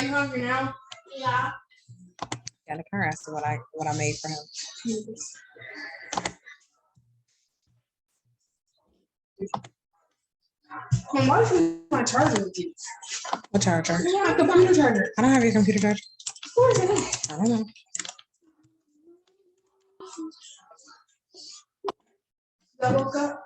Are you hungry now? Yeah. Got a car. I see what I made for him. Mom, why is my charger with you? What charger? Yeah, my computer charger. I don't have your computer charger. Of course I do. I don't know. Double cup.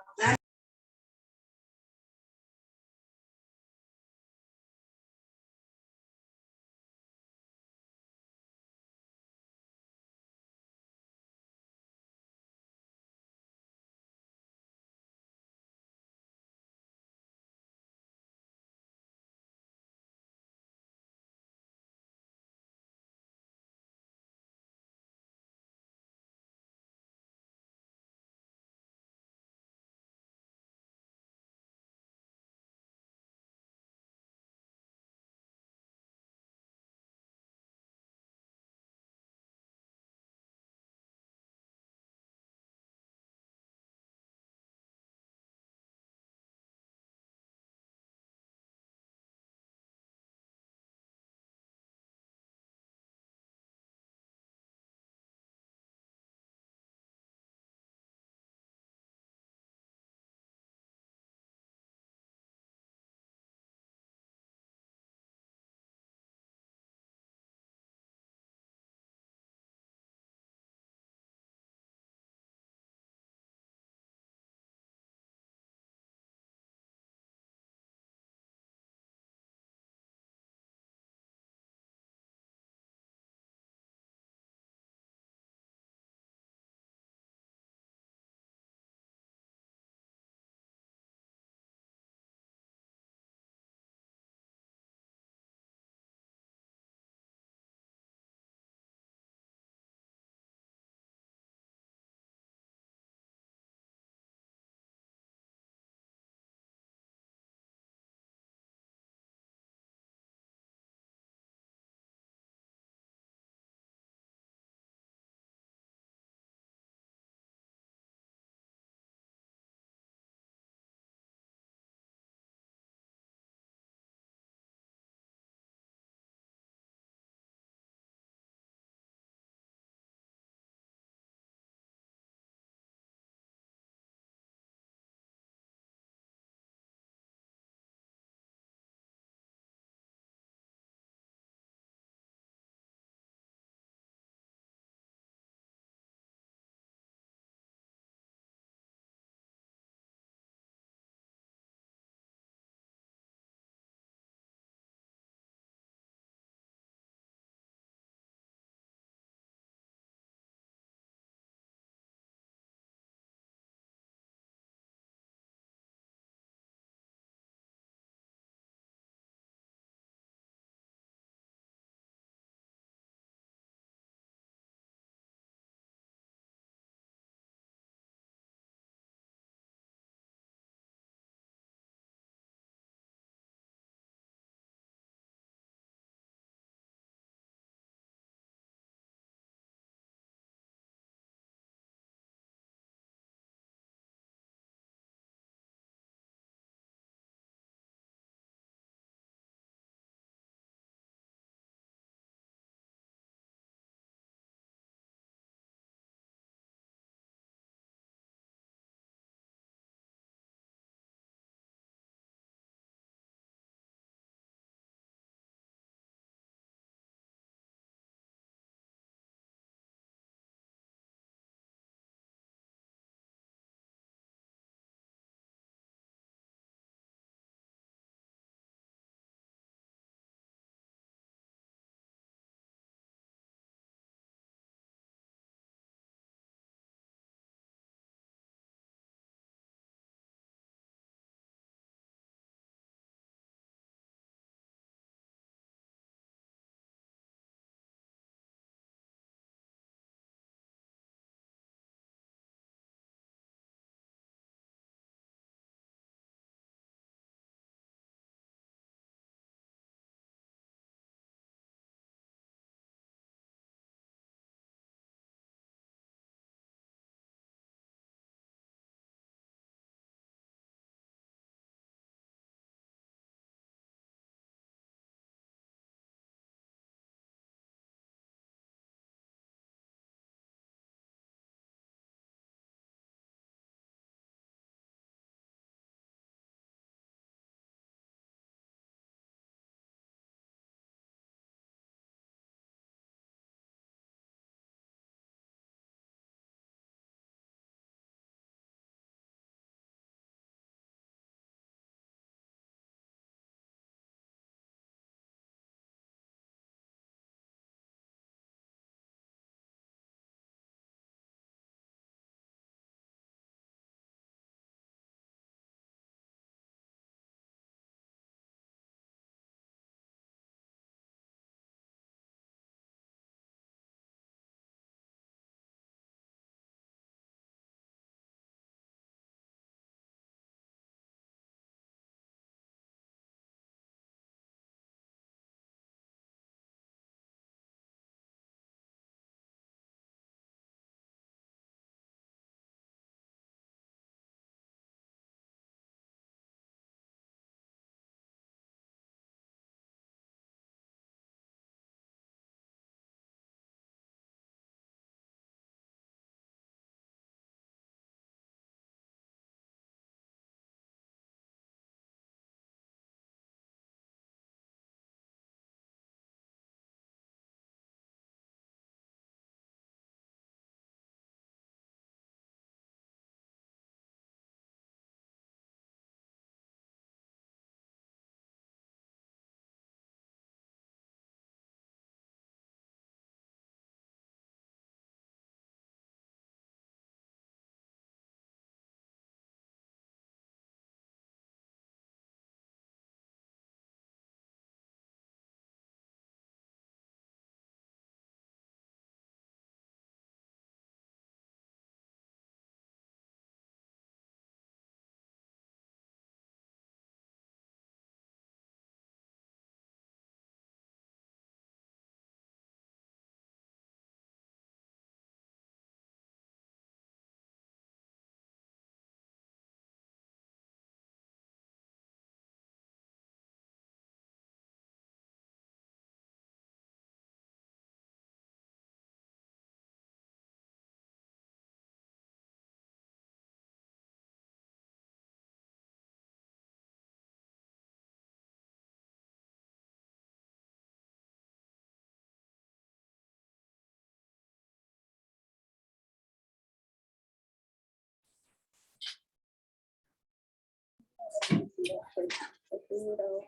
Doodle.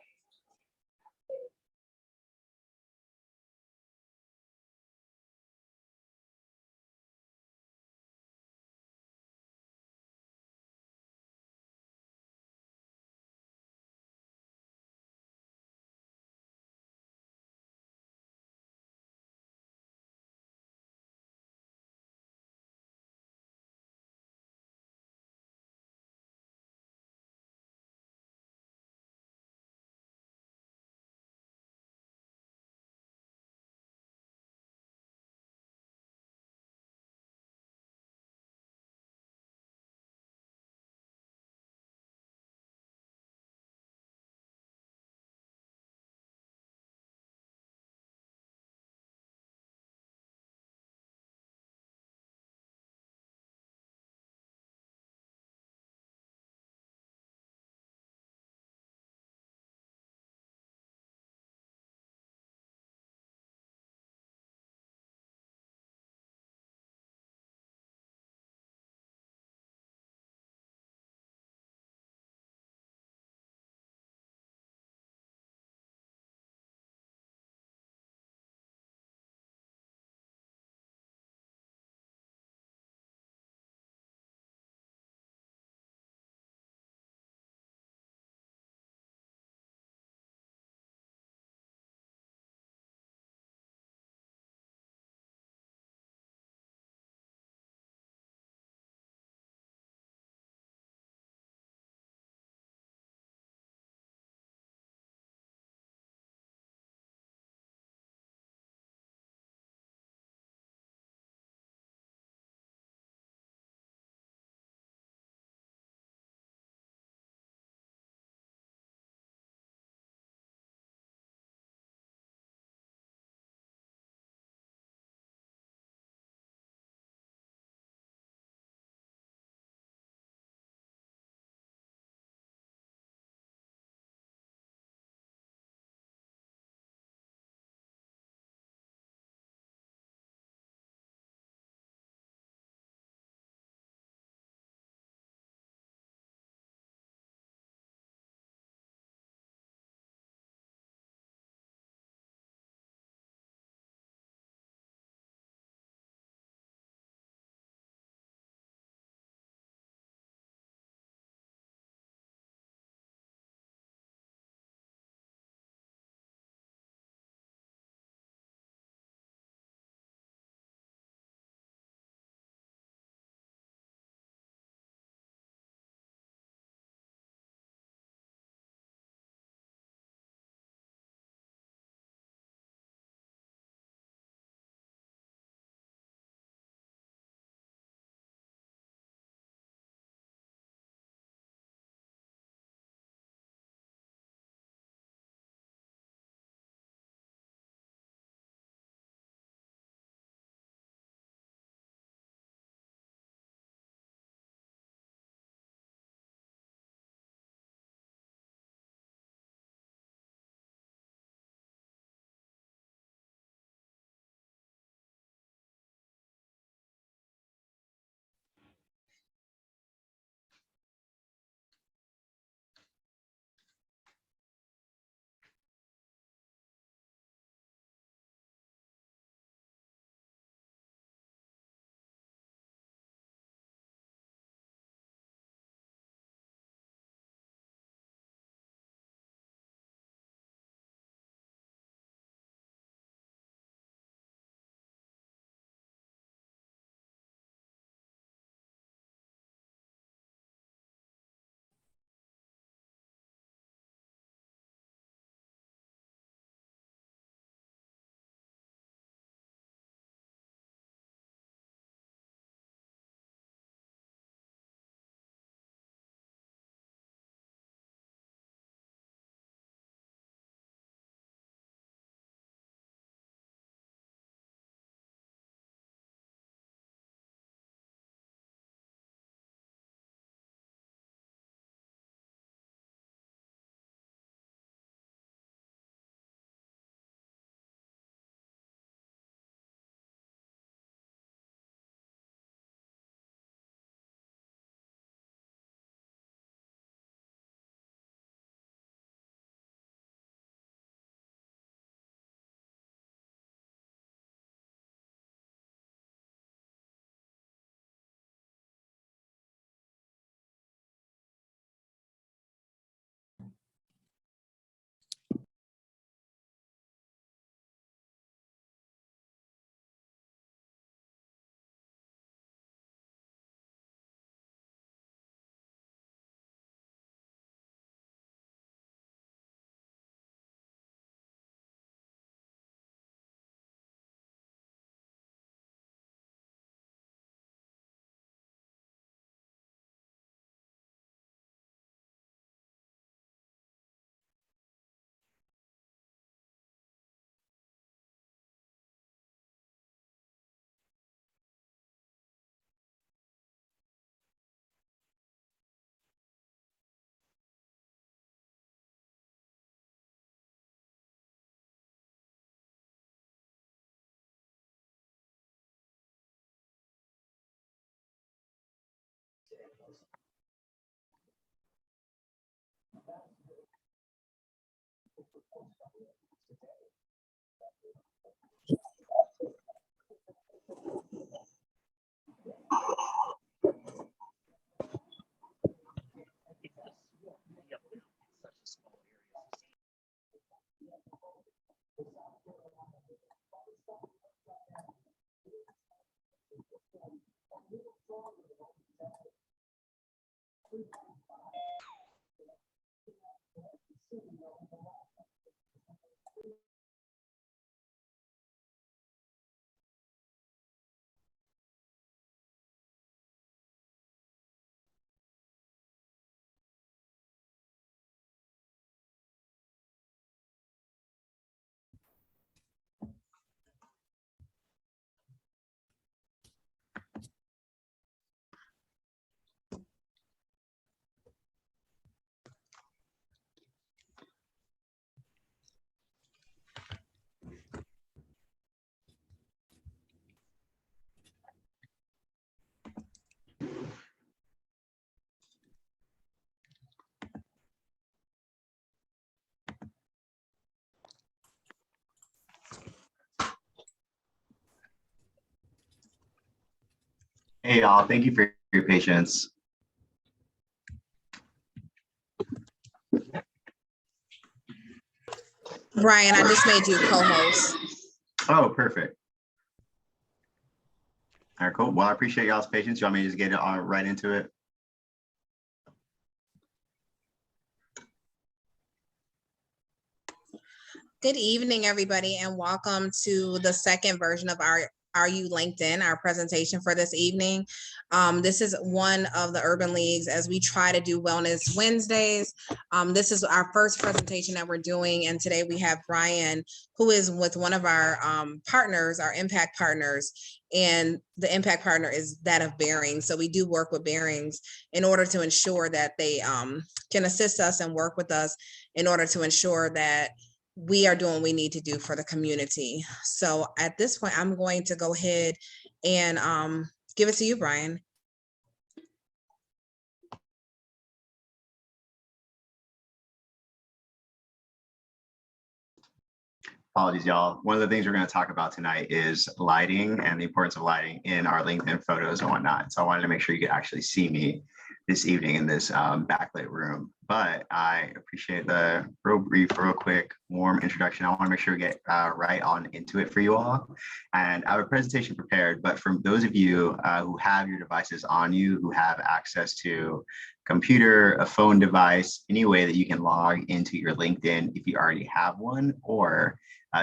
Hey, y'all. Thank you for your patience. Brian, I just made you co-host. Oh, perfect. All right, cool. Well, I appreciate y'all's patience. You want me to just get right into it? Good evening, everybody, and welcome to the second version of our Are You LinkedIn, our presentation for this evening. This is one of the Urban Leagues as we try to do Wellness Wednesdays. This is our first presentation that we're doing, and today we have Brian, who is with one of our partners, our impact partners, and the impact partner is that of Barings. So we do work with Barings in order to ensure that they can assist us and work with us in order to ensure that we are doing what we need to do for the community. So at this point, I'm going to go ahead and give it to you, Brian. Apologies, y'all. One of the things we're going to talk about tonight is lighting and the importance of lighting in our LinkedIn photos and whatnot. So I wanted to make sure you could actually see me this evening in this backlit room. But I appreciate the real brief, real quick, warm introduction. I want to make sure we get right on into it for you all. And I have a presentation prepared, but for those of you who have your devices on you, who have access to computer, a phone device, any way that you can log into your LinkedIn if you already have one, or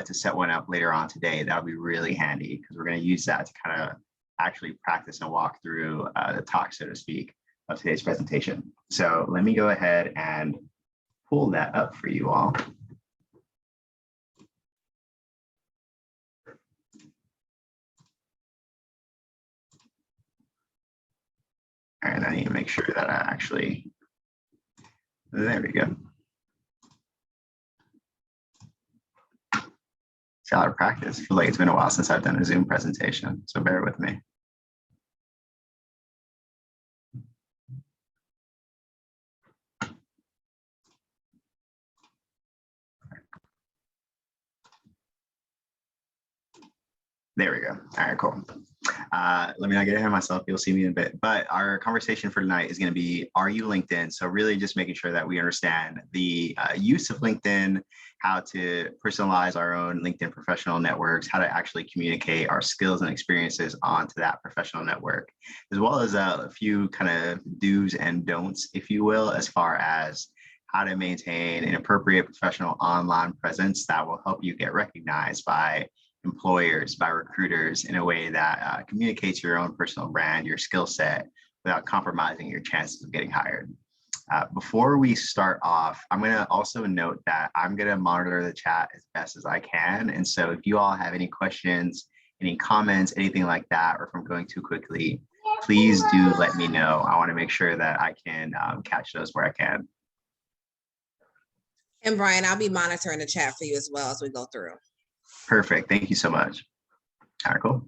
to set one up later on today, that would be really handy because we're going to use that to kind of actually practice and walk through the talk, so to speak, of today's presentation. So let me go ahead and pull that up for you all. And I need to make sure that I actually, there we go. It's a lot of practice. I feel like it's been a while since I've done a Zoom presentation, so bear with me. There we go. All right, cool. Let me not get ahead of myself. You'll see me in a bit. But our conversation for tonight is going to be, are you LinkedIn? So really just making sure that we understand the use of LinkedIn, how to personalize our own LinkedIn professional networks, how to actually communicate our skills and experiences onto that professional network, as well as a few kind of do's and don'ts, if you will, as far as how to maintain an appropriate professional online presence that will help you get recognized by employers, by recruiters in a way that communicates your own personal brand, your skill set, without compromising your chances of getting hired. Before we start off, I'm going to also note that I'm going to monitor the chat as best as I can. And so if you all have any questions, any comments, anything like that, or if I'm going too quickly, please do let me know. I want to make sure that I can catch those where I can. And Brian, I'll be monitoring the chat for you as well as we go through. Perfect. Thank you so much. All right, cool.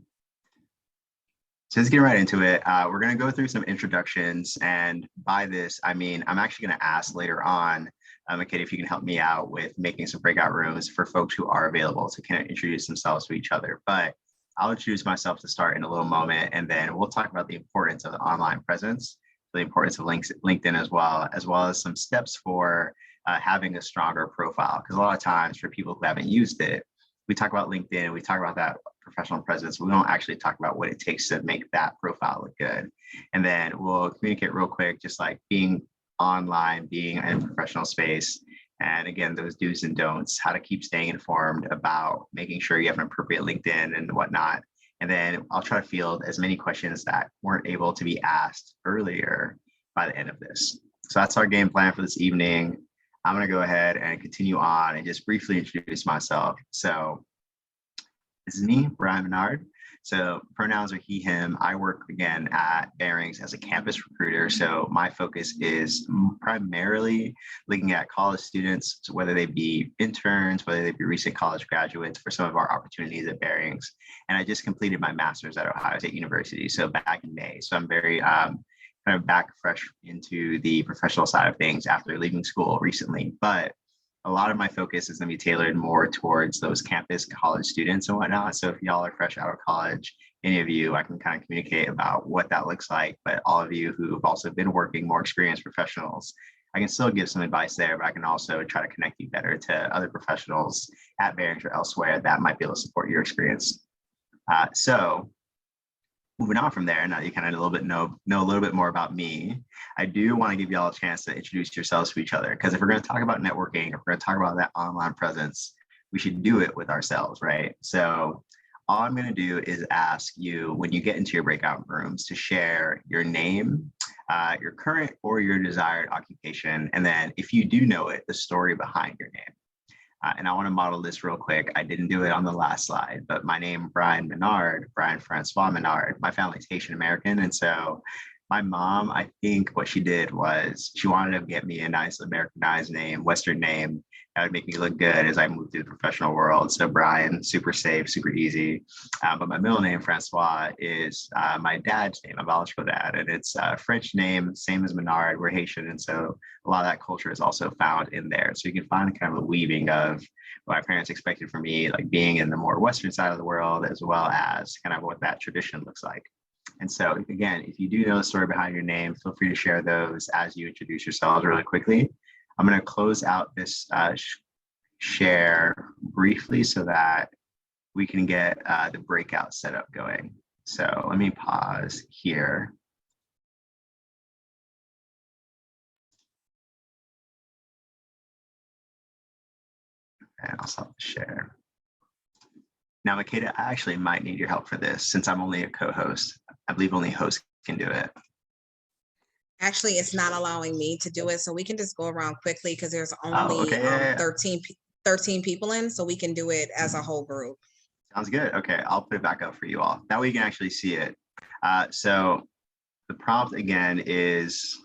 So let's get right into it. We're going to go through some introductions. And by this, I mean, I'm actually going to ask later on Kate, if you can help me out with making some breakout rooms for folks who are available to kind of introduce themselves to each other. But I'll introduce myself to start in a little moment, and then we'll talk about the importance of the online presence, the importance of LinkedIn as well as some steps for having a stronger profile. Because a lot of times for people who haven't used it, we talk about LinkedIn, we talk about that professional presence. We don't actually talk about what it takes to make that profile look good. And then we'll communicate real quick, just like being online, being in a professional space. And again, those do's and don'ts, how to keep staying informed about making sure you have an appropriate LinkedIn and whatnot. And then I'll try to field as many questions that weren't able to be asked earlier by the end of this. So that's our game plan for this evening. I'm going to go ahead and continue on and just briefly introduce myself. So this is me, Brian Menard. So pronouns are he, him. I work again at Barings as a campus recruiter. So my focus is primarily looking at college students, so whether they be interns, whether they be recent college graduates for some of our opportunities at Barings. And I just completed my master's at Ohio State University. So back in May. So I'm very kind of back fresh into the professional side of things after leaving school recently. But a lot of my focus is going to be tailored more towards those campus college students and whatnot. So if y'all are fresh out of college, any of you, I can kind of communicate about what that looks like. But all of you who have also been working, more experienced professionals, I can still give some advice there, but I can also try to connect you better to other professionals at Barings or elsewhere that might be able to support your experience. So moving on from there, now you kind of a little bit know a little bit more about me. I do want to give you all a chance to introduce yourselves to each other, because if we're going to talk about networking, if we're going to talk about that online presence, we should do it with ourselves, right? So all I'm going to do is ask you, when you get into your breakout rooms, to share your name, your current or your desired occupation, and then if you do know it, the story behind your name. And I want to model this real quick. I didn't do it on the last slide, but my name, Brian Menard, Brian Francois Menard, my family's Haitian American. And so my mom, I think what she did was she wanted to get me a nice Americanized name, Western name that would make me look good as I move through the professional world. So Brian, super safe, super easy. But my middle name, Francois, is my dad's name, my biological dad. And it's a French name, same as Menard, we're Haitian. And so a lot of that culture is also found in there. So you can find kind of a weaving of what my parents expected from me, like being in the more Western side of the world, as well as kind of what that tradition looks like. And so again, if you do know the story behind your name, feel free to share those as you introduce yourselves really quickly. I'm going to close out this share briefly so that we can get the breakout setup going. So let me pause here. And I'll stop the share. Now, Makeda, I actually might need your help for this since I'm only a co-host. I believe only hosts can do it. Actually, it's not allowing me to do it. So we can just go around quickly because there's only 13 people in, so we can do it as a whole group. Sounds good. Okay, I'll put it back up for you all. That way you can actually see it. So the prompt again is,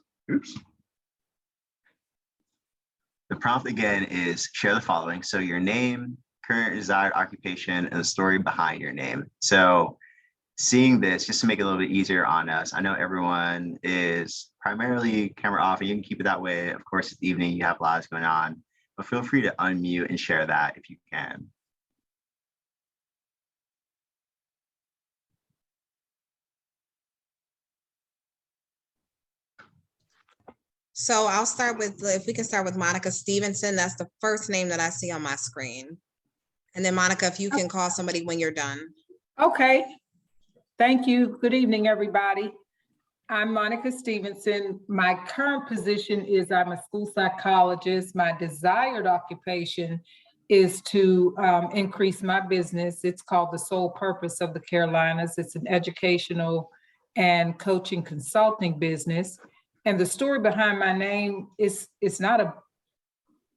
The prompt again is share the following. So your name, current desired occupation, and the story behind your name. So seeing this, just to make it a little bit easier on us, I know everyone is primarily camera off, and you can keep it that way. Of course, it's evening, you have lives going on, but feel free to unmute and share that if you can. So I'll start with, if we can start with Monica Stevenson. That's the first name that I see on my screen. And then Monica, if you can call somebody when you're done. Okay. Thank you. Good evening, everybody. I'm Monica Stevenson. My current position is I'm a school psychologist. My desired occupation is to increase my business. It's called The Sole Purpose of the Carolinas. It's an educational and coaching consulting business. And the story behind my name is, it's not a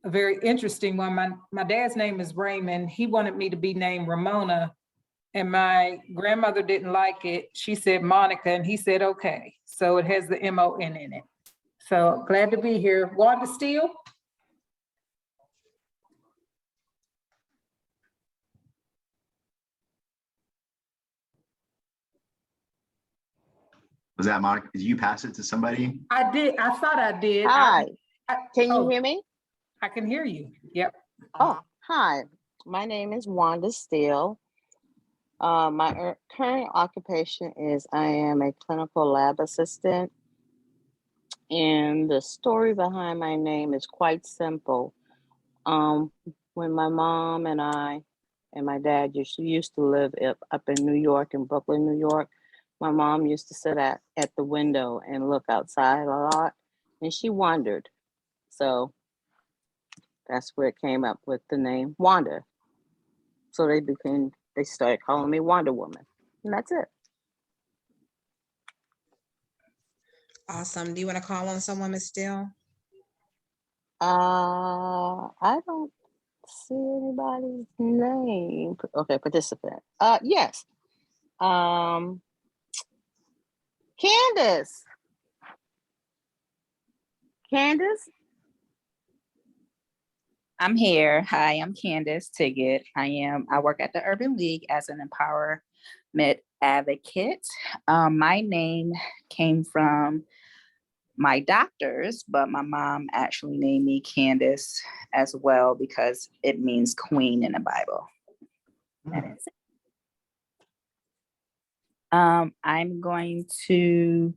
very interesting one. My dad's name is Raymond. He wanted me to be named Ramona, and my grandmother didn't like it. She said Monica, and he said, okay. So it has the M-O-N in it. So glad to be here. Wanda Steele? Was that Monica? Did you pass it to somebody? I did. I thought I did. Hi. Can you oh, hear me? I can hear you. Yep. Oh, hi. My name is Wanda Steele. My current occupation is I am a clinical lab assistant. And the story behind my name is quite simple. When my mom and I and my dad used to live up in New York, in Brooklyn, New York, my mom used to sit at the window and look outside a lot, and she wondered. So that's where it came up with the name Wanda. So they started calling me Wonder Woman, and that's it. Awesome. Do you want to call on someone, Ms. Steele? I don't see anybody's name. Okay, participant. Yes. Candace. Candace? I'm here. Hi, I'm Candace Tiggett. I work at the Urban League as an empowerment advocate. My name came from my doctors, but my mom actually named me Candace as well because it means queen in the Bible. That is it. I'm going to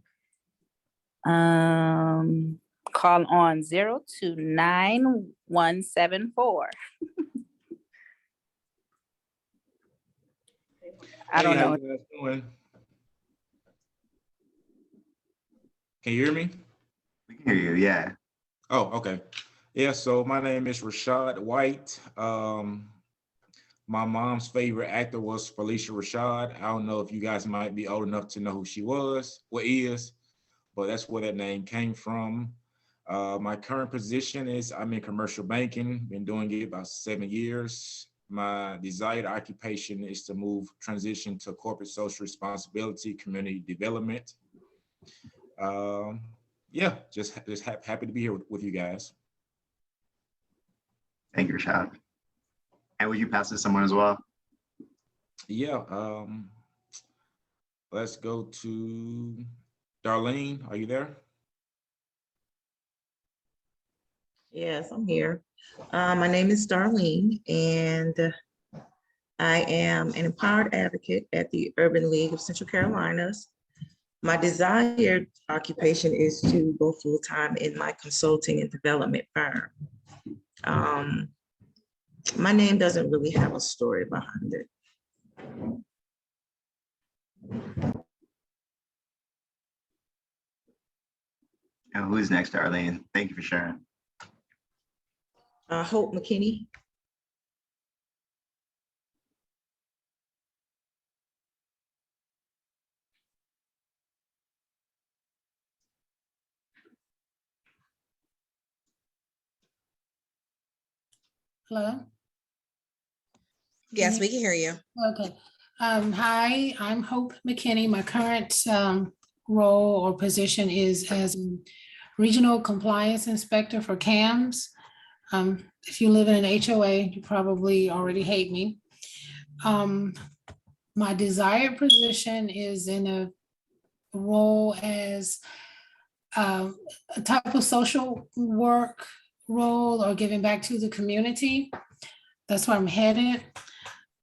call on 029174. I don't Hey, how know. you guys doing? Can you hear me? We can hear you. Yeah. Oh, okay. Yeah, so my name is Rashad White. My mom's favorite actor was Felicia Rashad. I don't know if you guys might be old enough to know who she was, but that's where that name came from. My current position is I'm in commercial banking, been doing it about 7 years. My desired occupation is to transition to corporate social responsibility, community development. Yeah, just happy to be here with you guys. Thank you, Rashad. And would you pass to someone as well? Yeah, let's go to Darlene. Are you there? Yes, I'm here. My name is Darlene, and I am an empowered advocate at the Urban League of Central Carolinas. My desired occupation is to go full-time in my consulting and development firm. My name doesn't really have a story behind it. And who's next, Darlene? Thank you for sharing. Hope McKinney. Hello? Yes, we can hear you. Okay. Hi, I'm Hope McKinney. My current role or position is as a Regional Compliance Inspector for CAMS. If you live in an HOA, you probably already hate me. My desired position is in a role as a type of social work role or giving back to the community. That's where I'm headed.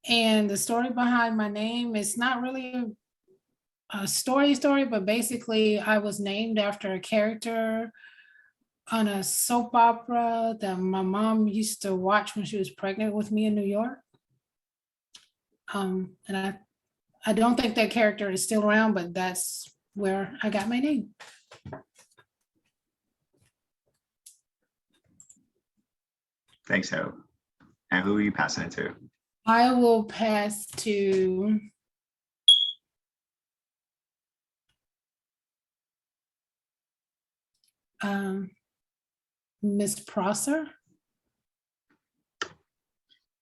And the story behind my name is not really a story, but basically I was named after a character on a soap opera that my mom used to watch when she was pregnant with me in New York. And I don't think that character is still around, but that's where I got my name. Thanks, Hope. And who are you passing it to? I will pass to Ms. Prosser.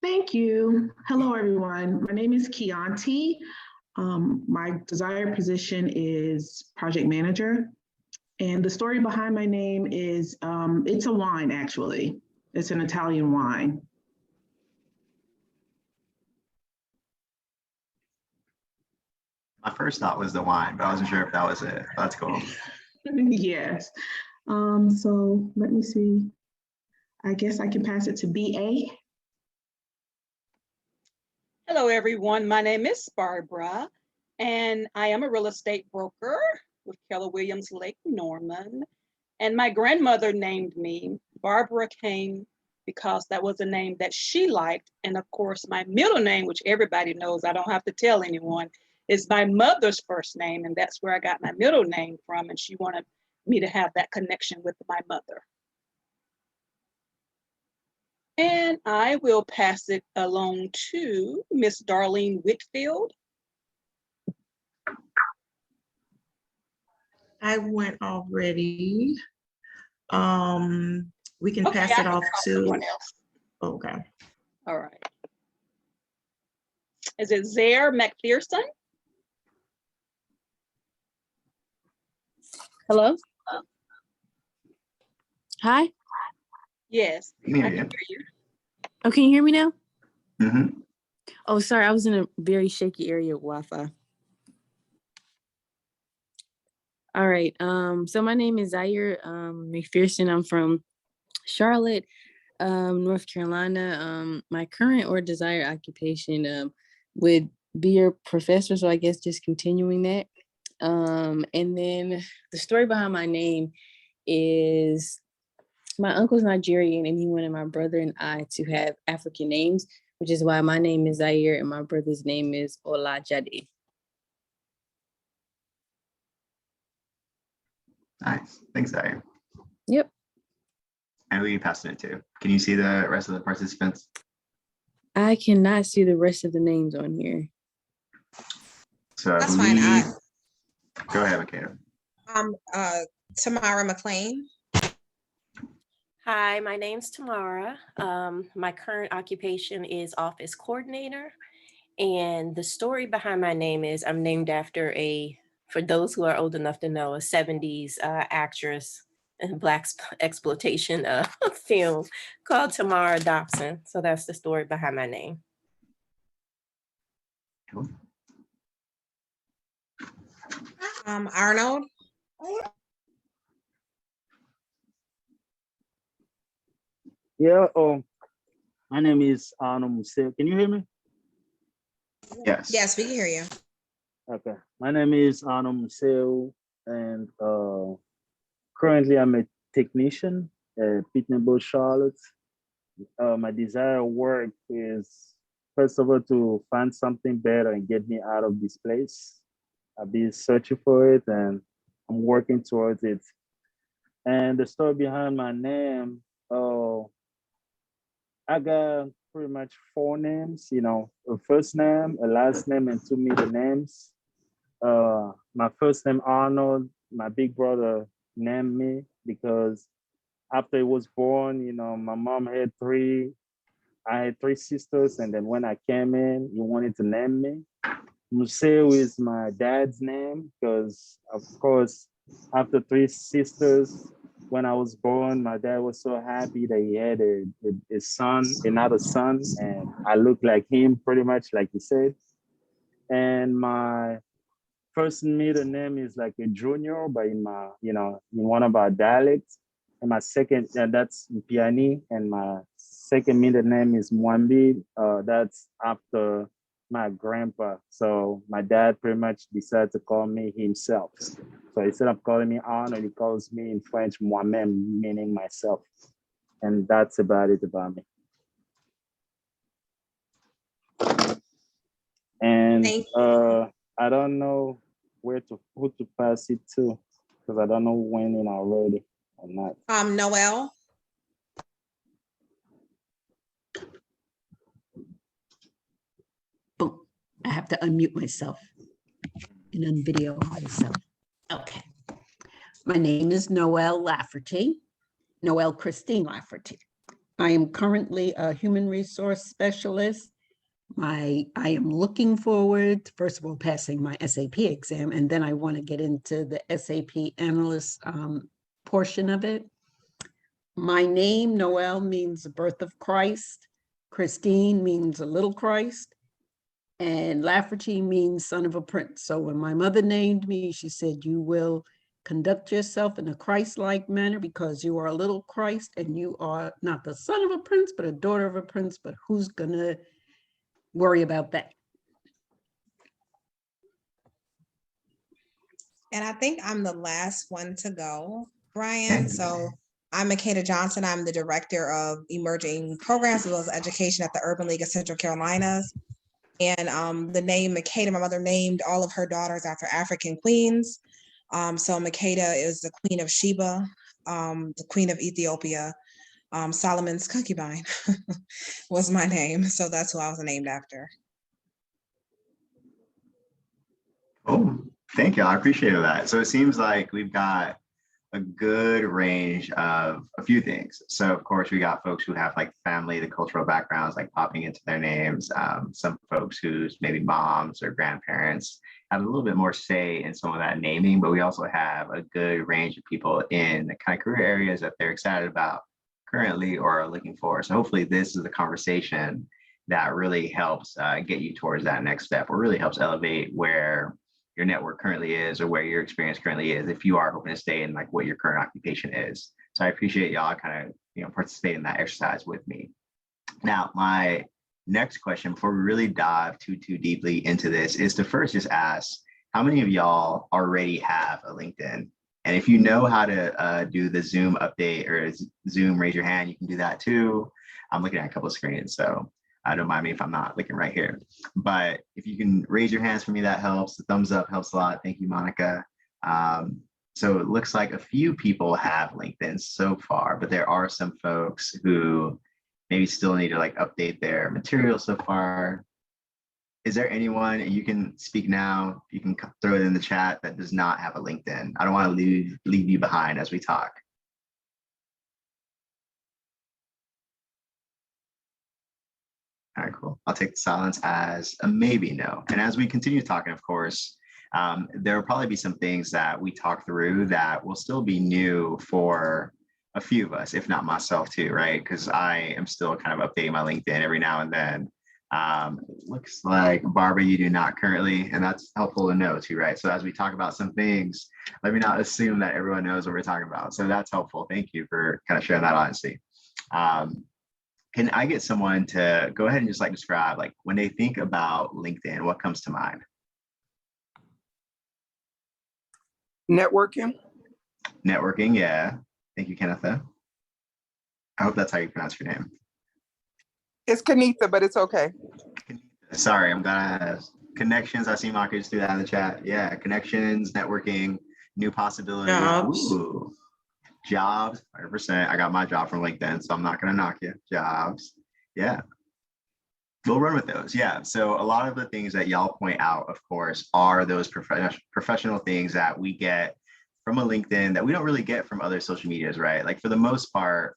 Thank you. Hello, everyone. My name is Chianti. My desired position is project manager. And the story behind my name is, it's a wine, actually. It's an Italian wine. My first thought was the wine, but I wasn't sure if that was it. That's cool. Yes. So let me see. I guess I can pass it to BA. Hello, everyone. My name is Barbara, and I am a real estate broker with Keller Williams Lake Norman. And my grandmother named me. Barbara came because that was a name that she liked. And of course, my middle name, which everybody knows, I don't have to tell anyone, is my mother's first name. And that's where I got my middle name from. And she wanted me to have that connection with my mother. And I will pass it along to Miss Darlene Whitfield. I went already. We can Okay, pass I it can off call to, someone else. okay. All right. Is it Zaire McPherson? Hello? Hi? Yes, Can I hear can you. hear you. Oh, can you hear me now? Mhm. Oh, sorry, I was in a very shaky area of Wi-Fi. All right, so my name is Zaire McPherson. I'm from Charlotte, North Carolina. My current or desired occupation would be a professor, so I guess just continuing that. And then the story behind my name is my uncle's Nigerian and he wanted my brother and I to have African names, which is why my name is Zaire and my brother's name is Olajade. Nice. Thanks, Zaire. Yep. And who are you passing it to? Can you see the rest of the participants? I cannot see the rest of the names on here. So I That's fine. believe, go ahead, Makeda. Tamara McLean. Hi, my name's Tamara. My current occupation is office coordinator. And the story behind my name is I'm named after for those who are old enough to know, a 70s actress in Black exploitation film called Tamara Dobson. So that's the story behind my name. Cool. Arnold. Yeah, my name is Arnold Museo. Can you hear me? Yes. Yes, we can hear you. Okay. My name is Arnold Museo, and currently I'm a technician at Pitney Charlotte. My desired work is, first of all, to find something better and get me out of this place. I've been searching for it and I'm working towards it. And the story behind my name, I got pretty much 4 names, a first name, a last name, and 2 middle names. My first name, Arnold, my big brother named me because after he was born, my mom had 3, I had 3 sisters. And then when I came in, he wanted to name me. Museo is my dad's name because, of course, after 3 sisters, when I was born, my dad was so happy that he had a son, another son, and I looked like him, pretty much like he said. And my first middle name is like a junior, but in one of our dialects. And my second, that's Piani, and my second middle name is Mwambi. That's after my grandpa. So my dad pretty much decided to call me himself. So instead of calling me Arnold, he calls me in French moi-même, meaning myself. And that's about it about me. And I don't know who to pass it to because I don't know when in already or not. Noel. Boom. I have to unmute myself and unvideo myself. Okay. My name is Noelle Lafferty, Noelle Christine Lafferty. I am currently a human resource specialist. I am looking forward to, first of all, passing my SAP exam, and then I want to get into the SAP analyst portion of it. My name, Noelle, means the birth of Christ. Christine means a little Christ. And Lafferty means son of a prince. So when my mother named me, she said, you will Conduct yourself in a Christ-like manner because you are a little Christ and you are not the son of a prince, but a daughter of a prince, but who's gonna worry about that? And I think I'm the last one to go, Brian. So I'm Makeda Johnson. I'm the Director of Emerging Programs as well as Education at the Urban League of Central Carolinas. And the name Makeda, my mother named all of her daughters after African queens. So Makeda is the Queen of Sheba, the Queen of Ethiopia. Solomon's concubine was my name. So that's who I was named after. Oh, thank you. I appreciate that. So it seems like we've got a good range of a few things. So of course we got folks who have like family, the cultural backgrounds like popping into their names. Some folks whose maybe moms or grandparents have a little bit more say in some of that naming, but we also have a good range of people in the kind of career areas that they're excited about currently or are looking for. So hopefully this is a conversation that really helps get you towards that next step, or really helps elevate where your network currently is or where your experience currently is, if you are hoping to stay in like what your current occupation is. So I appreciate y'all kind of, participate in that exercise with me. Now, my next question before we really dive too deeply into this is to first just ask, how many of y'all already have a LinkedIn? And if you know how to do the Zoom update or Zoom raise your hand, you can do that too. I'm looking at a couple of screens, so don't mind me if I'm not looking right here. But if you can raise your hands for me, that helps. The thumbs up helps a lot. Thank you, Monica. So it looks like a few people have LinkedIn so far, but there are some folks who maybe still need to like update their material so far. Is there anyone, and you can speak now, you can throw it in the chat, that does not have a LinkedIn? I don't want to leave you behind as we talk. All right, cool. I'll take the silence as a maybe no. And as we continue talking, of course, there will probably be some things that we talk through that will still be new for a few of us, if not myself too, right? Because I am still kind of updating my LinkedIn every now and then. Looks like Barbara, you do not currently, and that's helpful to know too, right? So as we talk about some things, let me not assume that everyone knows what we're talking about. So that's helpful. Thank you for kind of sharing that honesty. Can I get someone to go ahead and just like describe, like when they think about LinkedIn, what comes to mind? Networking. Networking, yeah. Thank you, Kennetha. I hope that's how you pronounce your name. It's Kanitha, but it's okay. Sorry, I'm gonna connections. I see Monica just do that in the chat. Yeah, connections, networking, new possibilities. Jobs. Ooh. Jobs, 100%. I got my job from LinkedIn, so I'm not gonna knock you. Jobs, yeah. We'll run with those, yeah. So a lot of the things that y'all point out, of course, are those professional things that we get from a LinkedIn that we don't really get from other social medias, right? Like for the most part,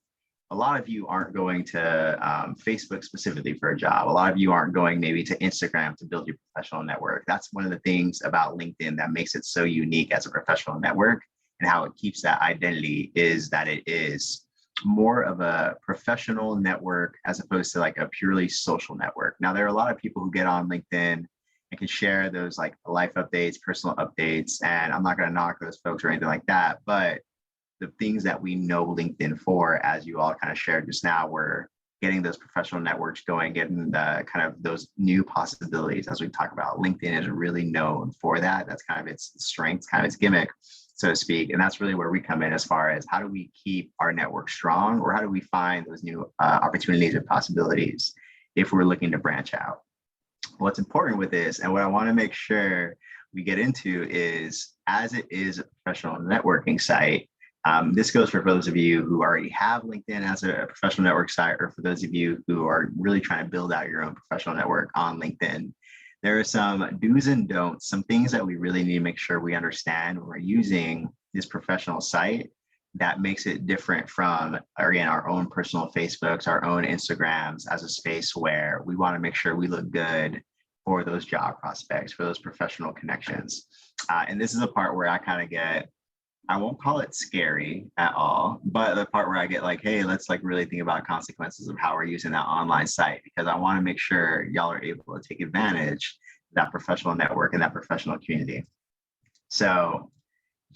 a lot of you aren't going to Facebook specifically for a job. A lot of you aren't going maybe to Instagram to build your professional network. That's one of the things about LinkedIn that makes it so unique as a professional network, and how it keeps that identity is that it is more of a professional network as opposed to like a purely social network. Now, there are a lot of people who get on LinkedIn and can share those like life updates, personal updates, and I'm not going to knock those folks or anything like that, but the things that we know LinkedIn for, as you all kind of shared just now, were getting those professional networks going, getting the kind of those new possibilities. As we talk about, LinkedIn is really known for that. That's kind of its strength, kind of its gimmick, so to speak. And that's really where we come in as far as how do we keep our network strong, or how do we find those new opportunities and possibilities if we're looking to branch out. What's important with this, and what I want to make sure we get into, is as it is a professional networking site, this goes for those of you who already have LinkedIn as a professional network site, or for those of you who are really trying to build out your own professional network on LinkedIn. There are some do's and don'ts, some things that we really need to make sure we understand when we're using this professional site that makes it different from, again, our own personal Facebooks, our own Instagrams, as a space where we want to make sure we look good for those job prospects, for those professional connections. And this is a part where I kind of get, I won't call it scary at all, but the part where I get like, hey, let's like really think about consequences of how we're using that online site, because I want to make sure y'all are able to take advantage of that professional network and that professional community. So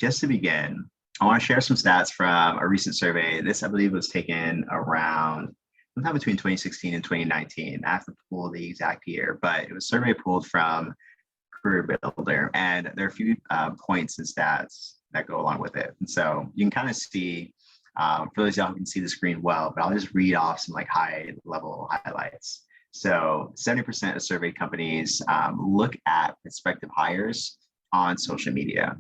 just to begin, I want to share some stats from a recent survey. This, I believe, was taken around sometime between 2016 and 2019. I have to pull the exact year, but it was a survey pulled from Career Builder, and there are a few points and stats that go along with it. And so you can kind of see, for those of y'all who can see the screen well, but I'll just read off some like high level highlights. So 70% of surveyed companies look at prospective hires on social media.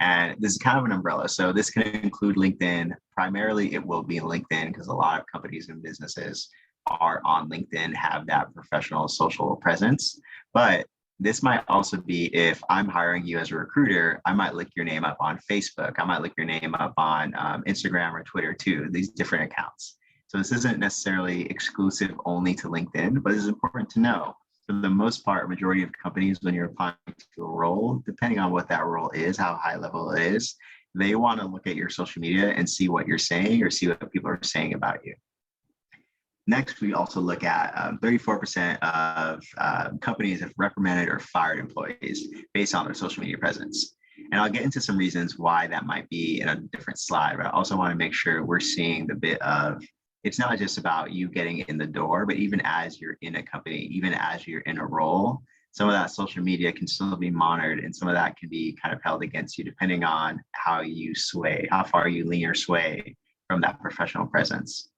And this is kind of an umbrella. So this can include LinkedIn. Primarily, it will be LinkedIn because a lot of companies and businesses are on LinkedIn, have that professional social presence. But this might also be if I'm hiring you as a recruiter, I might look your name up on Facebook. I might look your name up on Instagram or Twitter too, these different accounts. So this isn't necessarily exclusive only to LinkedIn, but it's important to know. For the most part, majority of companies, when you're applying to a role, depending on what that role is, how high level it is, they want to look at your social media and see what you're saying or see what people are saying about you. Next, we also look at 34% of companies have reprimanded or fired employees based on their social media presence. And I'll get into some reasons why that might be in a different slide, but I also want to make sure we're seeing the bit of, it's not just about you getting in the door, but even as you're in a company, even as you're in a role, some of that social media can still be monitored, and some of that can be kind of held against you depending on how you sway, how far you lean or sway from that professional presence.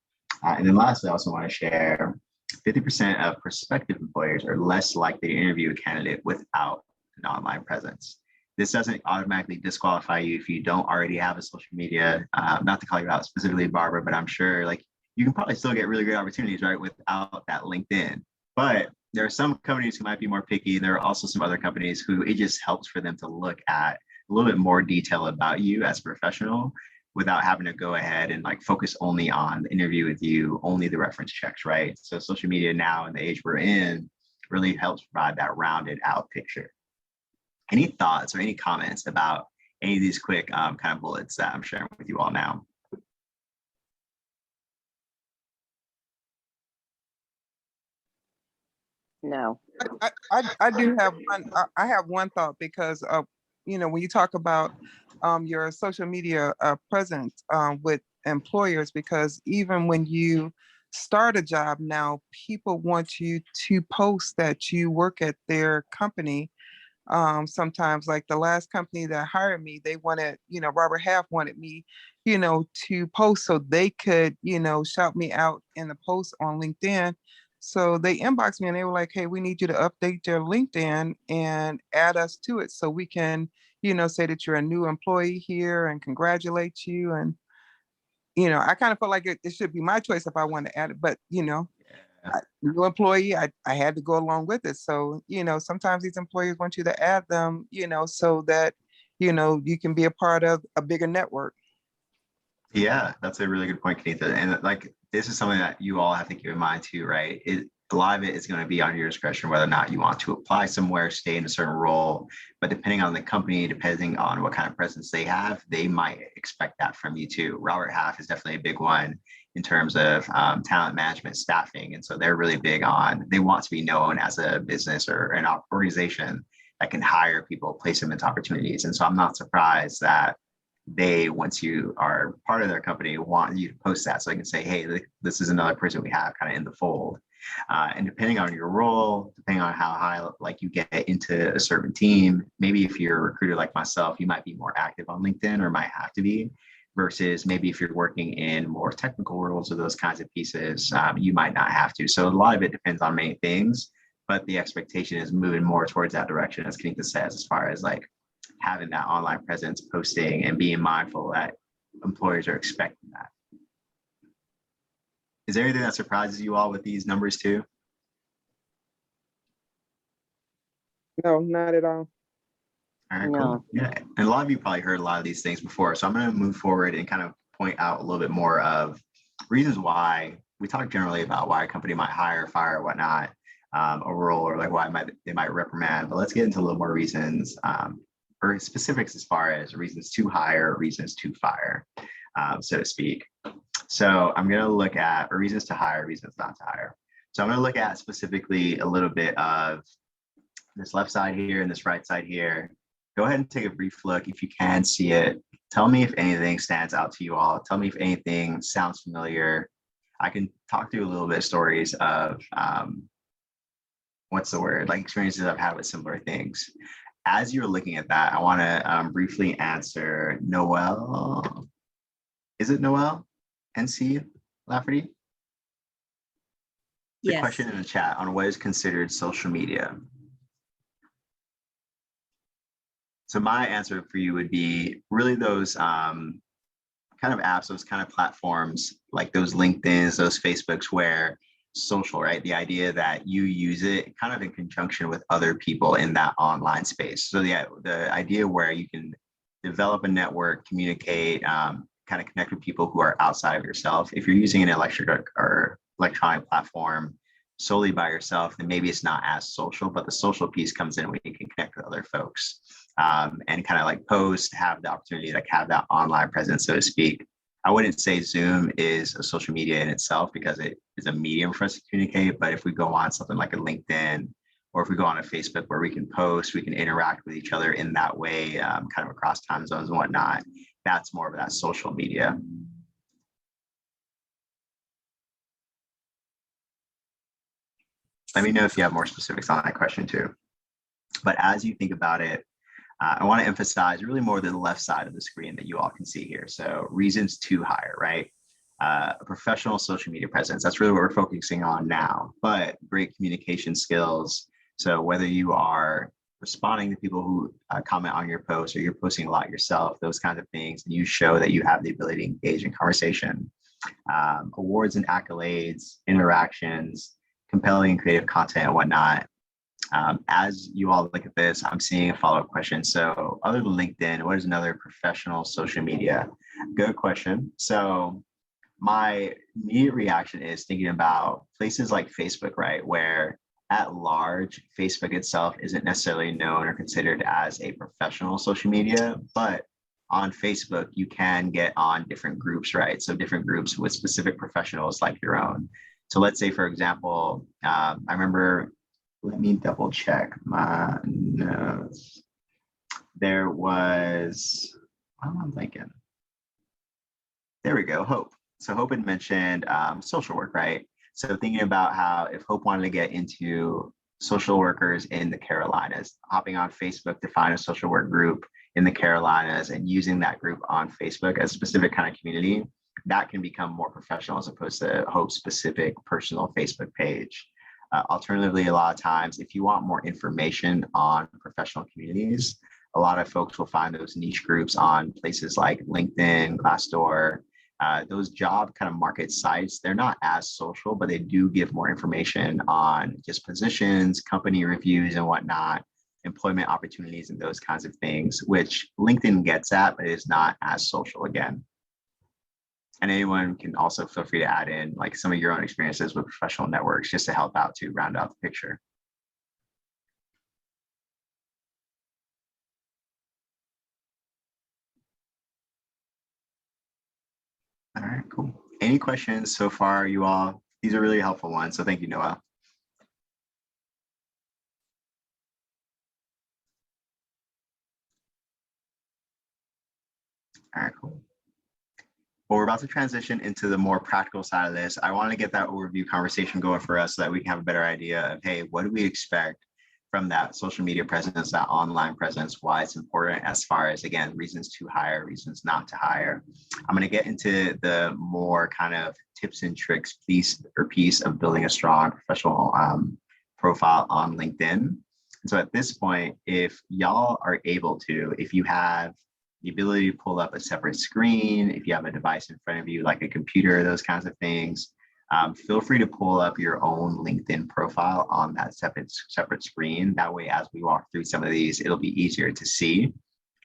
And then lastly, I also want to share 50% of prospective employers are less likely to interview a candidate without an online presence. This doesn't automatically disqualify you if you don't already have a social media, not to call you out specifically, Barbara, but I'm sure like you can probably still get really great opportunities, right, without that LinkedIn. But there are some companies who might be more picky. There are also some other companies who it just helps for them to look at a little bit more detail about you as a professional without having to go ahead and like focus only on the interview with you, only the reference checks, right? So social media now in the age we're in really helps provide that rounded out picture. Any thoughts or any comments about any of these quick kind of bullets that I'm sharing with you all now? No. I do have one. I have one thought because when you talk about your social media presence with employers, because even when you start a job now, people want you to post that you work at their company. Sometimes, like the last company that hired me, they wanted, Robert Half wanted me, to post so they could, shout me out in the post on LinkedIn. So they inboxed me and they were like, hey, we need you to update your LinkedIn and add us to it so we can, say that you're a new employee here and congratulate you. And, I kind of felt like it should be my choice if I want to add it, but, new employee, I had to go along with it. So, sometimes these employers want you to add them, so that, you can be a part of a bigger network. Yeah, that's a really good point, Kenitha. And like, this is something that you all have to keep in mind too, right? A lot of it is going to be on your discretion whether or not you want to apply somewhere, stay in a certain role. But depending on the company, depending on what kind of presence they have, they might expect that from you too. Robert Half is definitely a big one in terms of talent management staffing. And so they're really big on, they want to be known as a business or an organization that can hire people, place them into opportunities. And so I'm not surprised that they, once you are part of their company, want you to post that so they can say, hey, this is another person we have kind of in the fold. And depending on your role, depending on how high like you get into a certain team, maybe if you're a recruiter like myself, you might be more active on LinkedIn or might have to be, versus maybe if you're working in more technical roles or those kinds of pieces, you might not have to. So a lot of it depends on many things, but the expectation is moving more towards that direction, as Kenitha says, as far as like having that online presence, posting, and being mindful that employers are expecting that. Is there anything that surprises you all with these numbers too? No, not at all. All right, cool. Yeah, and a lot of you probably heard a lot of these things before, so I'm going to move forward and kind of point out a little bit more of reasons why we talk generally about why a company might hire, fire, whatnot, a role, or like why they might reprimand. But let's get into a little more reasons or specifics as far as reasons to hire, reasons to fire, so to speak. So I'm going to look at reasons to hire, reasons not to hire. So I'm going to look at specifically a little bit of this left side here and this right side here. go ahead and take a brief look. If you can see it, tell me if anything stands out to you all. Tell me if anything sounds familiar. I can talk through a little bit of stories of what's the word, like experiences I've had with similar things. As you're looking at that, I want to briefly answer Noel. Is it Noel? NC Lafferty? The Yes. question in the chat on what is considered social media. So my answer for you would be really those kind of apps, those kind of platforms, like those LinkedIn's, those Facebooks, where social, right? The idea that you use it kind of in conjunction with other people in that online space. So the idea where you can develop a network, communicate, kind of connect with people who are outside of yourself. If you're using an electronic platform solely by yourself, then maybe it's not as social, but the social piece comes in when you can connect with other folks and kind of like post, have the opportunity to like have that online presence, so to speak. I wouldn't say Zoom is a social media in itself because it is a medium for us to communicate. But if we go on something like a LinkedIn, or if we go on a Facebook where we can post, we can interact with each other in that way, kind of across time zones and whatnot, that's more of that social media. Let me know if you have more specifics on that question too. But as you think about it, I want to emphasize really more the left side of the screen that you all can see here. So reasons to hire, right? A professional social media presence. That's really what we're focusing on now, but great communication skills. So whether you are responding to people who comment on your posts, or you're posting a lot yourself, those kinds of things, and you show that you have the ability to engage in conversation. Awards and accolades, interactions, compelling and creative content and whatnot. As you all look at this, I'm seeing a follow-up question. So other than LinkedIn, what is another professional social media? Good question. So my immediate reaction is thinking about places like Facebook, right? Where at large, Facebook itself isn't necessarily known or considered as a professional social media, but on Facebook, you can get on different groups, right? So different groups with specific professionals like your own. So let's say, for example, I remember, let me double check my notes. There was, I'm thinking, there we go, Hope. So Hope had mentioned social work, right? So thinking about how if Hope wanted to get into social workers in the Carolinas, hopping on Facebook to find a social work group in the Carolinas and using that group on Facebook as a specific kind of community, that can become more professional as opposed to Hope's specific personal Facebook page. Alternatively, a lot of times, if you want more information on professional communities, a lot of folks will find those niche groups on places like LinkedIn, Glassdoor, those job kind of market sites. They're not as social, but they do give more information on just positions, company reviews and whatnot, employment opportunities and those kinds of things, which LinkedIn gets at, but is not as social again. And anyone can also feel free to add in like some of your own experiences with professional networks just to help out to round out the picture. All right, cool. Any questions so far, you all? These are really helpful ones, so thank you, Noah. All right, cool. Well, we're about to transition into the more practical side of this. I want to get that overview conversation going for us so that we can have a better idea of, hey, what do we expect from that social media presence, that online presence, why it's important as far as, again, reasons to hire, reasons not to hire. I'm going to get into the more kind of tips and tricks piece of building a strong professional profile on LinkedIn. And so at this point, if y'all are able to, if you have the ability to pull up a separate screen, if you have a device in front of you, like a computer, those kinds of things, feel free to pull up your own LinkedIn profile on that separate screen. That way, as we walk through some of these, it'll be easier to see.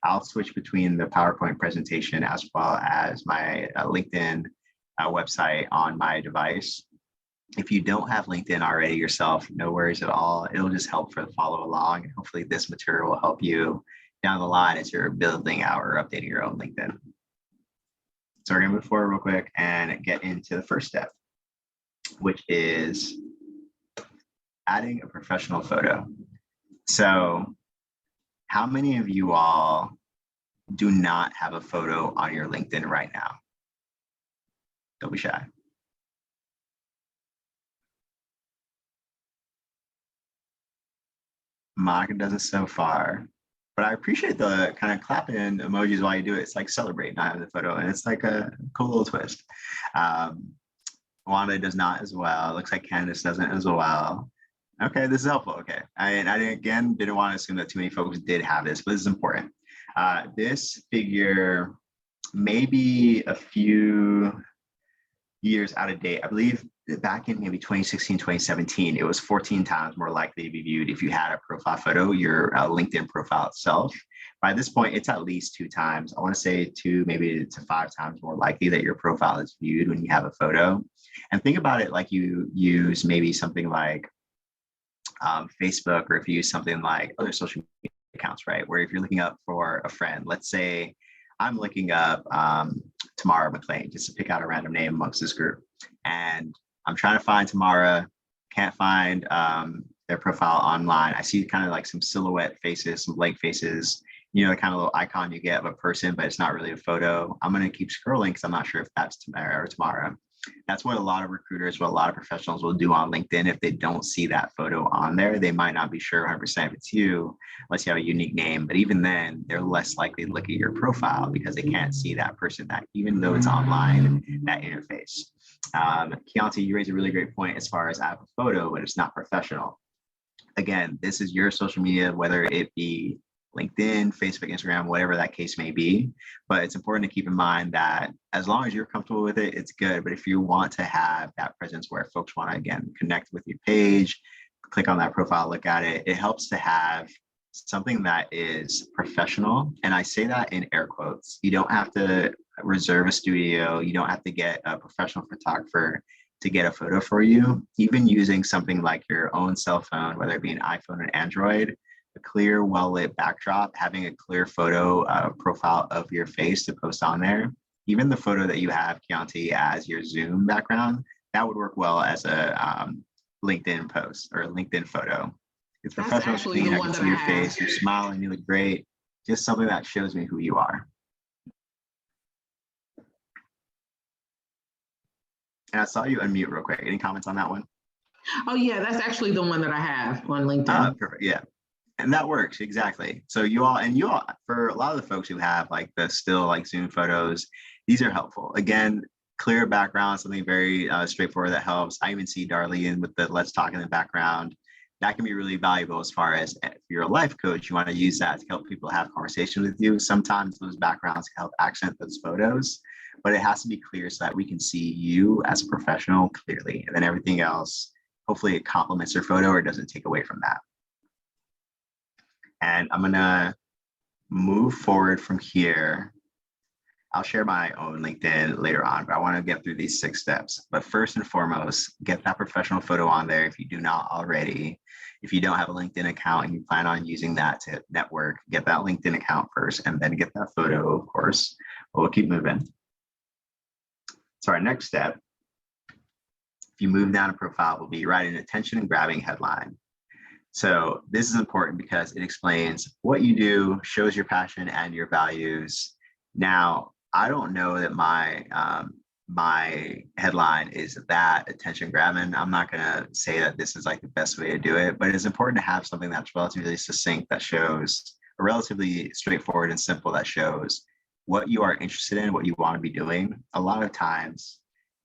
I'll switch between the PowerPoint presentation as well as my LinkedIn website on my device. If you don't have LinkedIn already yourself, no worries at all. It'll just help for follow along. And hopefully this material will help you down the line as you're building out or updating your own LinkedIn. So we're gonna move forward real quick and get into the first step, which is adding a professional photo. So How many of you all do not have a photo on your LinkedIn right now? Don't be shy. Monica does it so far, but I appreciate the kind of clapping emojis while you do it. It's like celebrate not having the photo, and it's like a cool little twist. Wanda does not as well. It looks like Candace doesn't as well. Okay, this is helpful. Okay, didn't want to assume that too many folks did have this, but this is important. This figure may be a few years out of date. I believe back in maybe 2016, 2017, it was 14 times more likely to be viewed if you had a profile photo, your LinkedIn profile itself. By this point, it's at least 2 times. I want to say 2, maybe to 5 times more likely that your profile is viewed when you have a photo. And think about it like you use maybe something like Facebook, or if you use something like other social media accounts, right? Where if you're looking up for a friend, let's say I'm looking up Tamara McLean, just to pick out a random name amongst this group. And I'm trying to find Tamara, can't find their profile online. I see kind of like some silhouette faces, some blank faces, you know, the kind of little icon you get of a person, but it's not really a photo. I'm going to keep scrolling because I'm not sure if that's Tamara or Tamara. That's what a lot of recruiters, what a lot of professionals will do on LinkedIn. If they don't see that photo on there, they might not be sure 100% if it's you, unless you have a unique name. But even then, they're less likely to look at your profile because they can't see that person, that even though it's online, that interface. Keontae, you raised a really great point as far as I have a photo, but it's not professional. Again, this is your social media, whether it be LinkedIn, Facebook, Instagram, whatever that case may be. But it's important to keep in mind that as long as you're comfortable with it, it's good. But if you want to have that presence where folks want to, again, connect with your page, click on that profile, look at it, it helps to have something that is professional. And I say that in air quotes. You don't have to reserve a studio. You don't have to get a professional photographer to get a photo for you. Even using something like your own cell phone, whether it be an iPhone or Android, a clear, well-lit backdrop, having a clear photo profile of your face to post on there. Even the photo that you have, Keontae, as your Zoom background, that would work well as a LinkedIn post or a LinkedIn photo. It's professional. That's actually the I one can that see I your have. face, you're smiling, you look great. Just something that shows me who you are. And I saw you unmute real quick. Any comments on that one? Oh yeah, that's actually the one that I have on LinkedIn. Ah, perfect. Yeah. And that works, exactly. So you all, for a lot of the folks who have like the still like Zoom photos, these are helpful. Again, clear background, something very straightforward that helps. I even see Darlene with the let's talk in the background. That can be really valuable as far as if you're a life coach, you want to use that to help people have conversations with you. Sometimes those backgrounds can help accent those photos, but it has to be clear so that we can see you as a professional clearly. And then everything else, hopefully it complements your photo or doesn't take away from that. And I'm gonna move forward from here. I'll share my own LinkedIn later on, but I wanna get through these 6 steps. But first and foremost, get that professional photo on there if you do not already. If you don't have a LinkedIn account and you plan on using that to network, get that LinkedIn account first and then get that photo, of course. But we'll keep moving. So our next step, if you move down a profile, will be writing an attention and grabbing headline. So this is important because it explains what you do, shows your passion and your values. Now, I don't know that my headline is that attention grabbing. I'm not gonna say that this is like the best way to do it, but it's important to have something that's relatively succinct, that shows, or relatively straightforward and simple, that shows what you are interested in, what you want to be doing. A lot of times,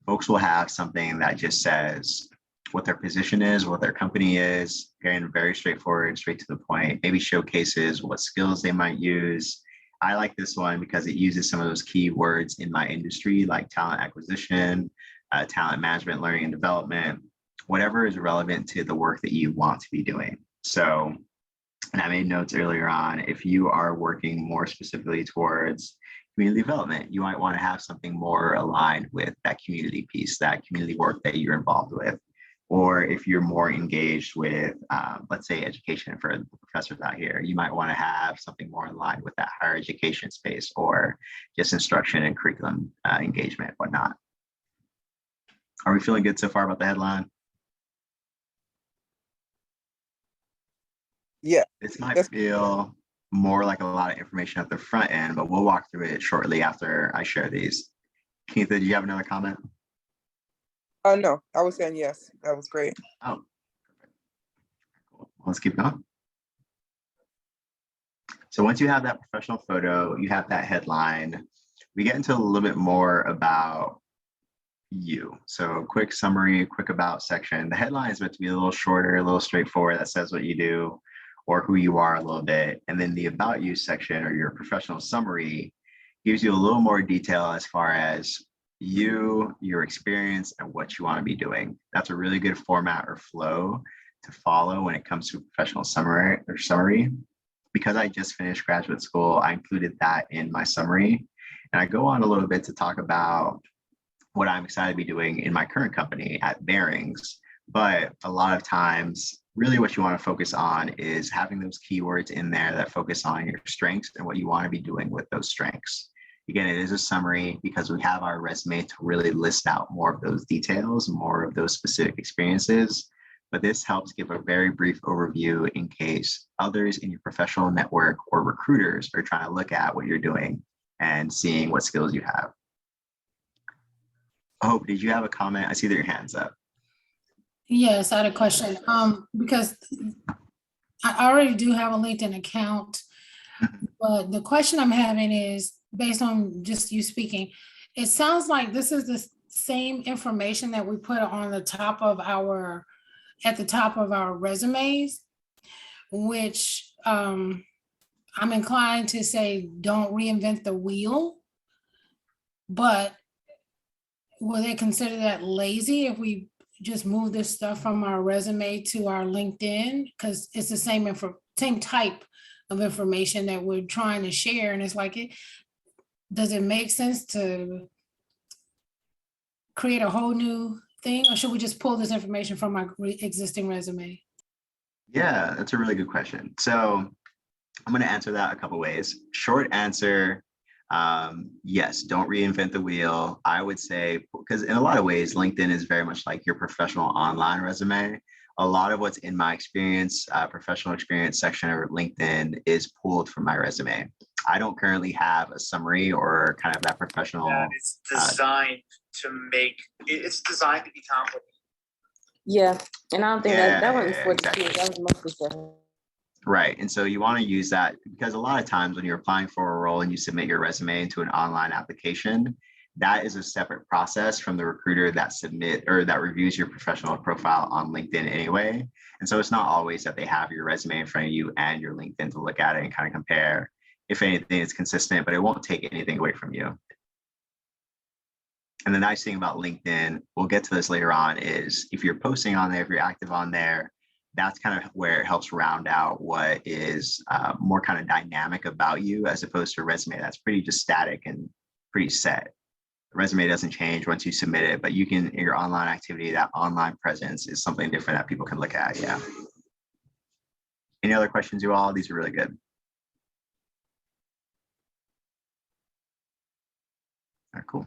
folks will have something that just says what their position is, what their company is, again, very straightforward, straight to the point, maybe showcases what skills they might use. I like this one because it uses some of those key words in my industry, like talent acquisition, talent management, learning and development, whatever is relevant to the work that you want to be doing. So, and I made notes earlier on, if you are working more specifically towards community development, you might want to have something more aligned with that community piece, that community work that you're involved with. Or if you're more engaged with, let's say, education for the professors out here, you might want to have something more in line with that higher education space, or just instruction and curriculum engagement, whatnot. Are we feeling good so far about the headline? Yeah. This might feel more like a lot of information at the front end, but we'll walk through it shortly after I share these. Keitha, do you have another comment? No, I was saying yes. That was great. Oh, perfect. Cool. Let's keep going. So once you have that professional photo, you have that headline, we get into a little bit more about you. So quick summary, quick about section. The headline is meant to be a little shorter, a little straightforward, that says what you do or who you are a little bit. And then the about you section, or your professional summary, gives you a little more detail as far as you, your experience, and what you want to be doing. That's a really good format or flow to follow when it comes to professional summary. Because I just finished graduate school, I included that in my summary. And I go on a little bit to talk about what I'm excited to be doing in my current company at Barings. But a lot of times, really what you want to focus on is having those keywords in there that focus on your strengths and what you want to be doing with those strengths. Again, it is a summary because we have our resume to really list out more of those details, more of those specific experiences. But this helps give a very brief overview in case others in your professional network or recruiters are trying to look at what you're doing and seeing what skills you have. Hope, did you have a comment? I see that your hand's up. Yes, I had a question. Because I already do have a LinkedIn account, but the question I'm having is based on just you speaking. It sounds like this is the same information that we put on the top of our, at the top of our resumes, which I'm inclined to say, don't reinvent the wheel. But will they consider that lazy if we just move this stuff from our resume to our LinkedIn? Because it's the same type of information that we're trying to share. And it's like, does it make sense to create a whole new thing, or should we just pull this information from our existing resume? Yeah, that's a really good question. So I'm going to answer that a couple ways. Short answer, yes, don't reinvent the wheel. I would say, because in a lot of ways, LinkedIn is very much like your professional online resume. A lot of what's in my experience, professional experience section of LinkedIn is pulled from my resume. I don't currently have a summary or kind of that professional. It's designed to make, it's designed to be complicated. Yeah, and I don't think that was for exactly. the kids. That was mostly for. Right. And so you want to use that because a lot of times when you're applying for a role and you submit your resume into an online application, that is a separate process from the recruiter that reviews your professional profile on LinkedIn anyway. And so it's not always that they have your resume in front of you and your LinkedIn to look at it and kind of compare. If anything, it's consistent, but it won't take anything away from you. And the nice thing about LinkedIn, we'll get to this later on, is if you're posting on there, if you're active on there, that's kind of where it helps round out what is more kind of dynamic about you, as opposed to a resume that's pretty just static and pretty set. The resume doesn't change once you submit it, but you can, in your online activity, that online presence is something different that people can look at. Yeah. Any other questions, you all? These are really good. All right, cool.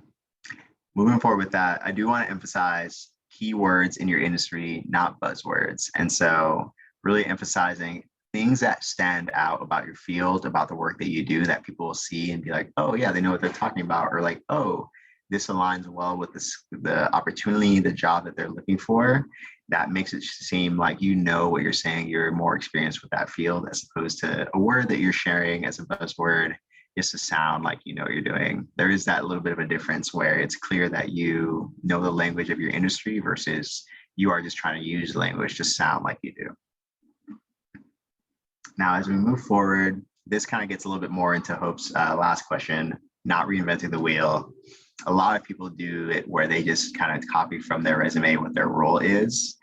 Moving forward with that, I do want to emphasize keywords in your industry, not buzzwords. And so really emphasizing things that stand out about your field, about the work that you do, that people will see and be like, oh yeah, they know what they're talking about. Or like, oh, this aligns well with the opportunity, the job that they're looking for. That makes it seem like you know what you're saying, you're more experienced with that field, as opposed to a word that you're sharing as a buzzword just to sound like you know what you're doing. There is that little bit of a difference where it's clear that you know the language of your industry versus you are just trying to use language to sound like you do. Now, as we move forward, this kind of gets a little bit more into Hope's last question, not reinventing the wheel. A lot of people do it where they just kind of copy from their resume what their role is,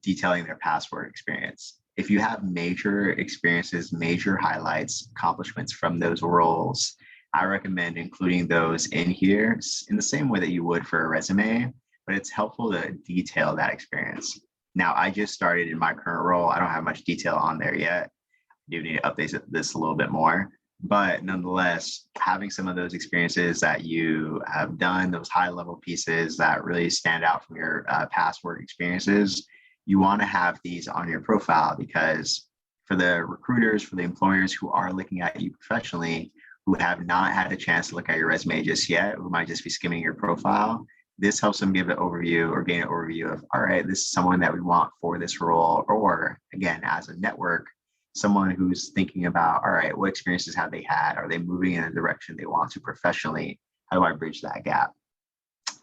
detailing their past work experience. If you have major experiences, major highlights, accomplishments from those roles, I recommend including those in here in the same way that you would for a resume, but it's helpful to detail that experience. Now, I just started in my current role. I don't have much detail on there yet. I do need to update this a little bit more, but nonetheless, having some of those experiences that you have done, those high level pieces that really stand out from your past work experiences, you want to have these on your profile, because For the recruiters, for the employers who are looking at you professionally, who have not had a chance to look at your resume just yet, who might just be skimming your profile, this helps them give an overview or gain an overview of, all right, this is someone that we want for this role. Or again, as a network, someone who's thinking about, all right, what experiences have they had? Are they moving in a direction they want to professionally? How do I bridge that gap?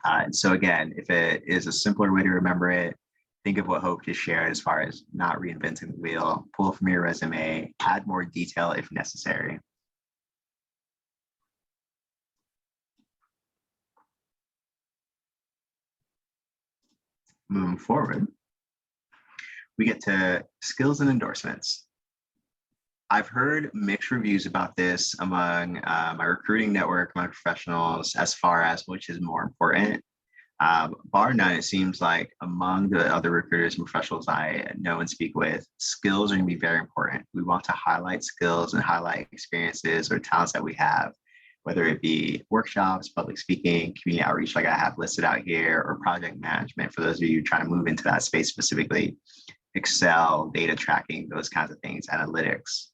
And so again, if it is a simpler way to remember it, think of what Hope just shared as far as not reinventing the wheel, pull from your resume, add more detail if necessary. Moving forward, we get to skills and endorsements. I've heard mixed reviews about this among my recruiting network, my professionals, as far as which is more important. Bar none, it seems like among the other recruiters and professionals I know and speak with, skills are going to be very important. We want to highlight skills and highlight experiences or talents that we have, whether it be workshops, public speaking, community outreach, like I have listed out here, or project management for those of you trying to move into that space specifically, Excel, data tracking, those kinds of things, analytics.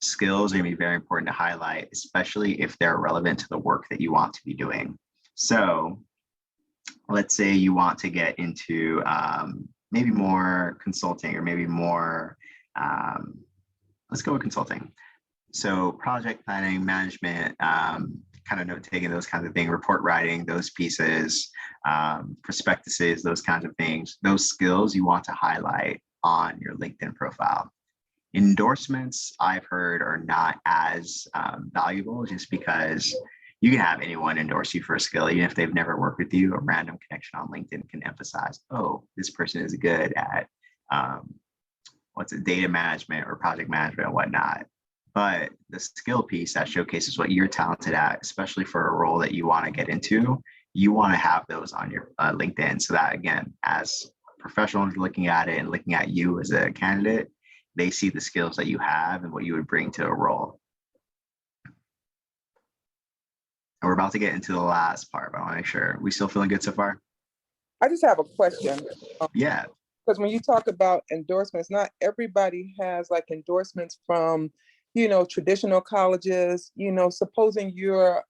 Skills are going to be very important to highlight, especially if they're relevant to the work that you want to be doing. So let's say you want to get into maybe more consulting, or maybe more, let's go with consulting. So project planning, management, kind of note taking, those kinds of things, report writing, those pieces, prospectuses, those kinds of things, those skills you want to highlight on your LinkedIn profile. Endorsements, I've heard, are not as valuable, just because you can have anyone endorse you for a skill, even if they've never worked with you. A random connection on LinkedIn can emphasize, oh, this person is good at data management or project management and whatnot. But the skill piece that showcases what you're talented at, especially for a role that you want to get into, you want to have those on your LinkedIn, so that, again, as professionals looking at it and looking at you as a candidate, they see the skills that you have and what you would bring to a role. And we're about to get into the last part, but I want to make sure. We still feeling good so far? I just have a question. Yeah. Because when you talk about endorsements, not everybody has like endorsements from, traditional colleges. Supposing you're,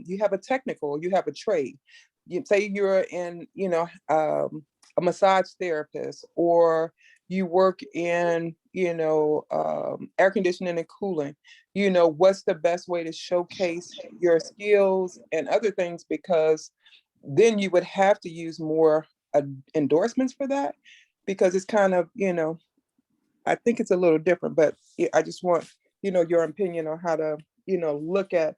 you have a technical, you have a trade. You say you're in, a massage therapist, or you work in, air conditioning and cooling. What's the best way to showcase your skills and other things? Because then you would have to use more endorsements for that, because it's kind of, I think it's a little different, but I just want, your opinion on how to, look at,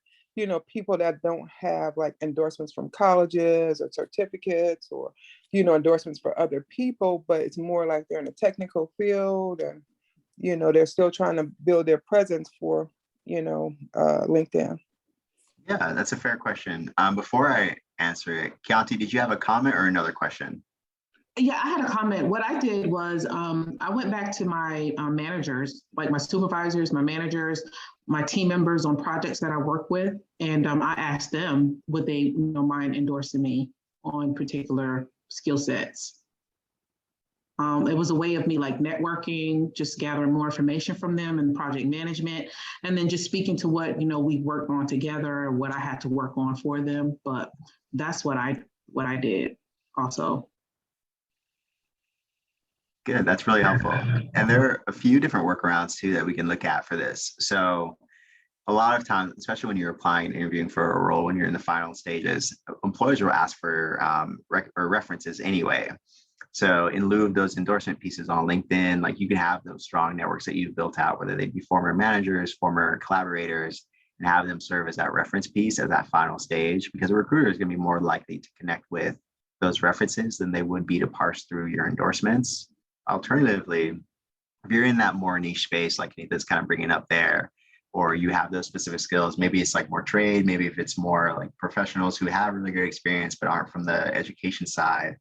people that don't have like endorsements from colleges or certificates, or, endorsements for other people, but it's more like they're in a technical field, and, they're still trying to build their presence for, LinkedIn. Yeah, that's a fair question. Before I answer it, Chianti, did you have a comment or another question? Yeah, I had a comment. What I did was I went back to my managers, like my supervisors, my managers, my team members on projects that I work with, and I asked them, would they mind endorsing me on particular skill sets. It was a way of me like networking, just gathering more information from them and project management, and then just speaking to what we worked on together, what I had to work on for them. But that's what I did also. Good, that's really helpful. And there are a few different workarounds too that we can look at for this. So a lot of times, especially when you're applying and interviewing for a role, when you're in the final stages, employers will ask for references anyway. So in lieu of those endorsement pieces on LinkedIn, like you can have those strong networks that you've built out, whether they be former managers, former collaborators, and have them serve as that reference piece at that final stage, because a recruiter is going to be more likely to connect with those references than they would be to parse through your endorsements. Alternatively, if you're in that more niche space, like Nathan's kind of bringing up there, or you have those specific skills, maybe it's like more trade, maybe if it's more like professionals who have really good experience but aren't from the education side,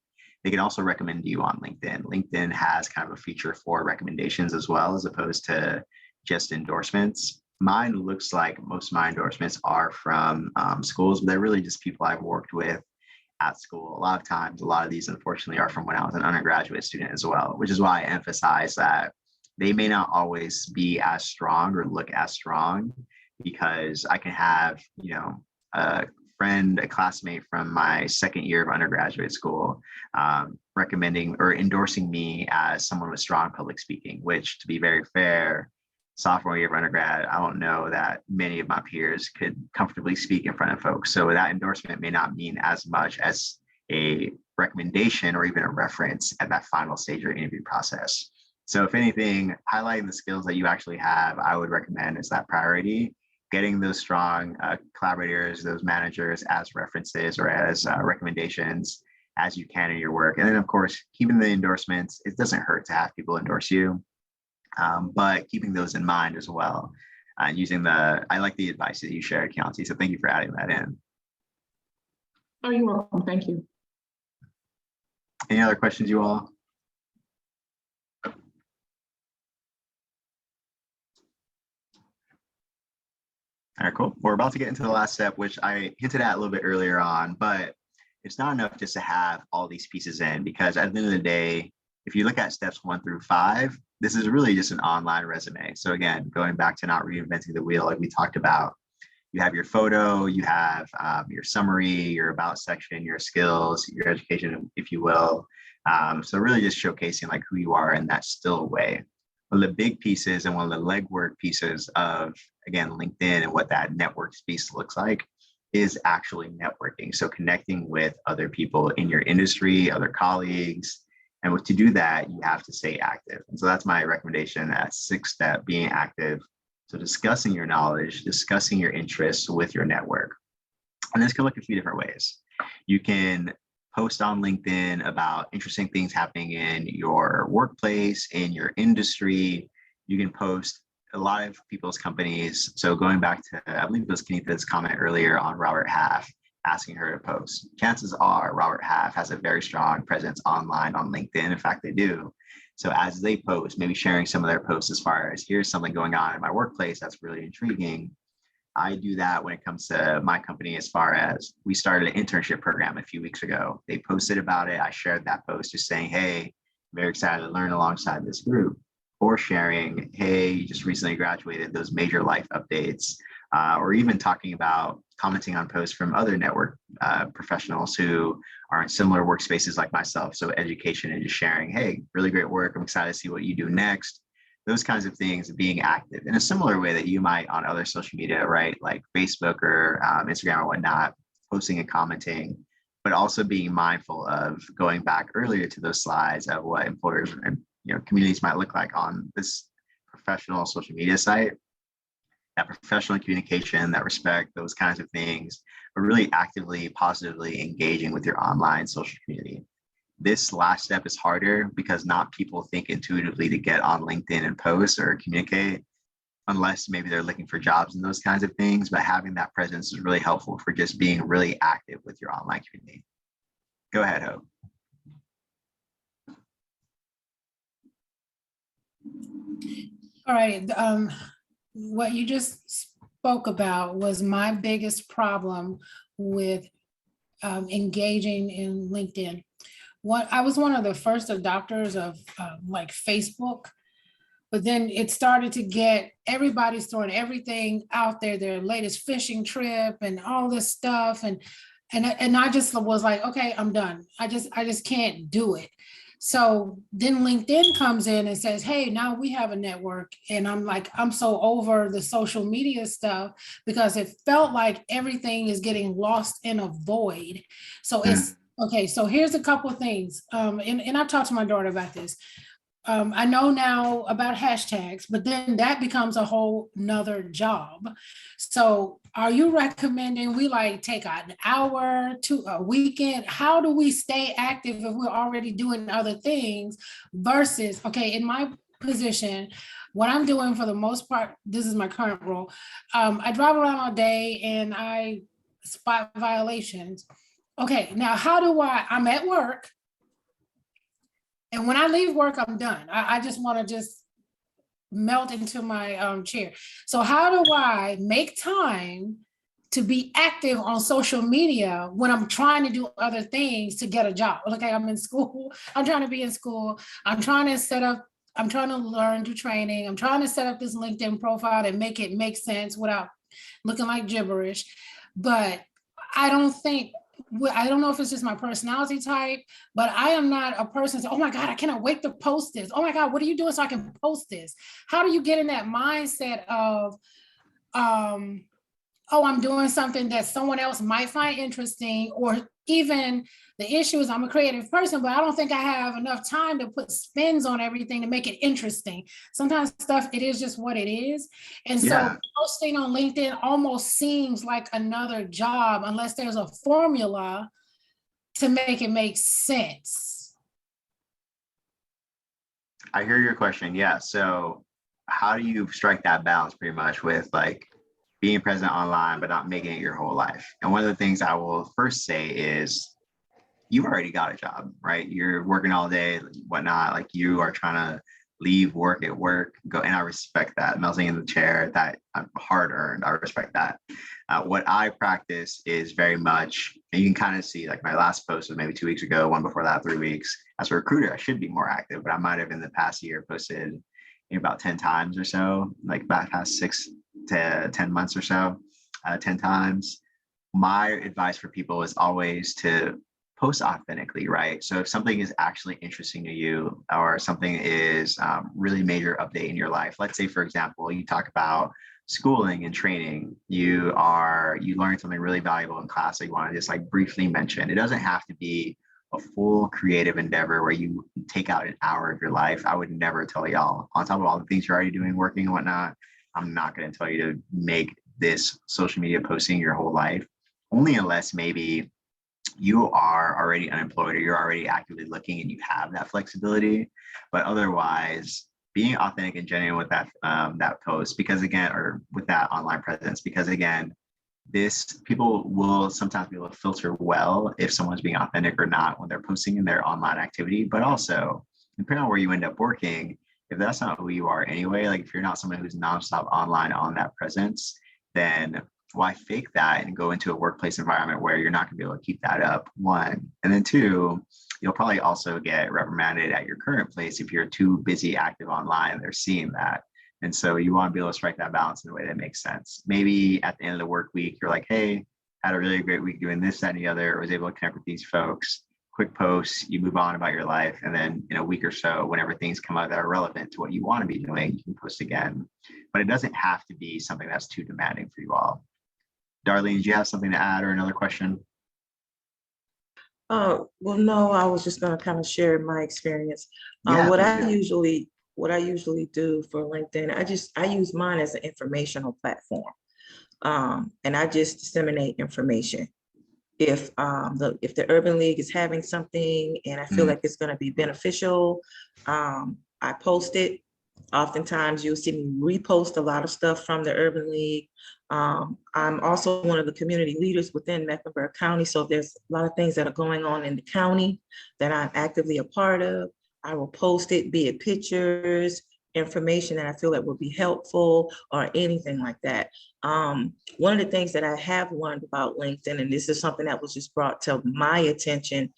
they can also recommend you on LinkedIn. LinkedIn has kind of a feature for recommendations as well, as opposed to just endorsements. Mine looks like most of my endorsements are from schools, but they're really just people I've worked with at school. A lot of times, a lot of these unfortunately are from when I was an undergraduate student as well, which is why I emphasize that they may not always be as strong or look as strong, because I can have, a friend, a classmate from my second year of undergraduate school recommending or endorsing me as someone with strong public speaking, which, to be very fair, sophomore year of undergrad, I don't know that many of my peers could comfortably speak in front of folks. So that endorsement may not mean as much as a recommendation or even a reference at that final stage or interview process. So if anything, highlighting the skills that you actually have, I would recommend is that priority, getting those strong collaborators, those managers as references or as recommendations as you can in your work. And then of course, keeping the endorsements, it doesn't hurt to have people endorse you, but keeping those in mind as well. I like the advice that you shared, Keontae, so thank you for adding that in. Oh, you're welcome, thank you. Any other questions, you all? All right, cool. We're about to get into the last step, which I hinted at a little bit earlier on, but it's not enough just to have all these pieces in, because at the end of the day, if you look at steps 1 through 5, this is really just an online resume. So again, going back to not reinventing the wheel, like we talked about, you have your photo, you have your summary, your about section, your skills, your education, if you will. So really just showcasing like who you are in that still way. One of the big pieces and one of the legwork pieces of, again, LinkedIn and what that network space looks like is actually networking. So connecting with other people in your industry, other colleagues. And to do that, you have to stay active. And so that's my recommendation, that 6th step, being active. So discussing your knowledge, discussing your interests with your network. And this can look a few different ways. You can post on LinkedIn about interesting things happening in your workplace, in your industry. You can post a lot of people's companies. So going back to, I believe it was Kenitha's comment earlier on Robert Half, asking her to post. Chances are Robert Half has a very strong presence online on LinkedIn. In fact, they do. So as they post, maybe sharing some of their posts as far as, here's something going on in my workplace that's really intriguing. I do that when it comes to my company, as far as we started an internship program a few weeks ago. They posted about it. I shared that post just saying, hey, I'm very excited to learn alongside this group. Or sharing, hey, you just recently graduated, those major life updates. Or even talking about commenting on posts from other network professionals who are in similar workspaces like myself. So education and just sharing, hey, really great work. I'm excited to see what you do next. Those kinds of things, being active in a similar way that you might on other social media, right? Like Facebook or Instagram or whatnot, posting and commenting, but also being mindful of going back earlier to those slides of what employers and communities might look like on this professional social media site. That professional communication, that respect, those kinds of things, but really actively, positively engaging with your online social community. This last step is harder because not people think intuitively to get on LinkedIn and post or communicate, unless maybe they're looking for jobs and those kinds of things. But having that presence is really helpful for just being really active with your online community. Go ahead, Hope. All right. What you just spoke about was my biggest problem with engaging in LinkedIn. I was one of the first adopters of like Facebook, but then it started to get, everybody's throwing everything out there, their latest fishing trip and all this stuff. And I just was like, okay, I'm done. I just can't do it. So then LinkedIn comes in and says, hey, now we have a network. And I'm like, I'm so over the social media stuff because it felt like everything is getting lost in a void. So it's, okay, so here's a couple of things. And I've talked to my daughter about this. I know now about hashtags, but then that becomes a whole nother job. So are you recommending we like take an hour to a weekend? How do we stay active if we're already doing other things versus, okay, in my position, what I'm doing for the most part, this is my current role. I drive around all day and I spot violations. Okay, now how do I'm at work. And when I leave work, I'm done. I just want to just melt into my chair. So how do I make time to be active on social media when I'm trying to do other things to get a job? Okay, I'm in school. I'm trying to be in school. I'm trying to set up I'm trying to learn, do training. I'm trying to set up this LinkedIn profile and make it make sense without looking like gibberish. But I don't think, I don't know if it's just my personality type, but I am not a person oh my God, I cannot wait to post this. Oh my God, what are you doing so I can post this? How do you get in that mindset of, oh, I'm doing something that someone else might find interesting, or even the issue is I'm a creative person, but I don't think I have enough time to put spins on everything to make it interesting. Sometimes stuff, it is just what it is. And so posting on LinkedIn almost seems like another job unless there's a formula to make it make sense. I hear your question. Yeah. So how do you strike that balance pretty much with like being present online, but not making it your whole life? And one of the things I will first say is you've already got a job, right? You're working all day, whatnot. Like you are trying to leave work at work, go, and I respect that. Melting in the chair, that hard earned. I respect that. What I practice is very much, and you can kind of see like my last post was maybe 2 weeks ago, one before that, 3 weeks. As a recruiter, I should be more active, but I might have in the past year posted about 10 times or so, like about past 6 to 10 months or so, 10 times. My advice for people is always to post authentically, right? So if something is actually interesting to you, or something is really major update in your life, let's say, for example, you talk about schooling and training, you learned something really valuable in class that you want to just like briefly mention. It doesn't have to be a full creative endeavor where you take out an hour of your life. I would never tell y'all, on top of all the things you're already doing, working and whatnot, I'm not going to tell you to make this social media posting your whole life, only unless maybe you are already unemployed or you're already actively looking and you have that flexibility. But otherwise, being authentic and genuine with that post, because again, or with that online presence, because again, people will sometimes be able to filter well if someone's being authentic or not when they're posting in their online activity. But also, depending on where you end up working, if that's not who you are anyway, like if you're not someone who's nonstop online on that presence, then why fake that and go into a workplace environment where you're not going to be able to keep that up, one. And then two, you'll probably also get reprimanded at your current place if you're too busy active online and they're seeing that. And so you want to be able to strike that balance in a way that makes sense. Maybe at the end of the work week, you're like, hey, had a really great week doing this, that, and the other, or was able to connect with these folks. Quick posts, you move on about your life. And then in a week or so, whenever things come out that are relevant to what you want to be doing, you can post again. But it doesn't have to be something that's too demanding for you all. Darlene, do you have something to add or another question? Well, no, I was just going to kind of share my experience. What I usually do for LinkedIn, I use mine as an informational platform, and I just disseminate information. If the Urban League is having something and I feel like it's going to be beneficial, I post it. Oftentimes you'll see me repost a lot of stuff from the Urban League. I'm also one of the community leaders within Mecklenburg County. So there's a lot of things that are going on in the county that I'm actively a part of. I will post it, be it pictures, information that I feel that will be helpful or anything like that. One of the things that I have learned about LinkedIn, and this is something that was just brought to my attention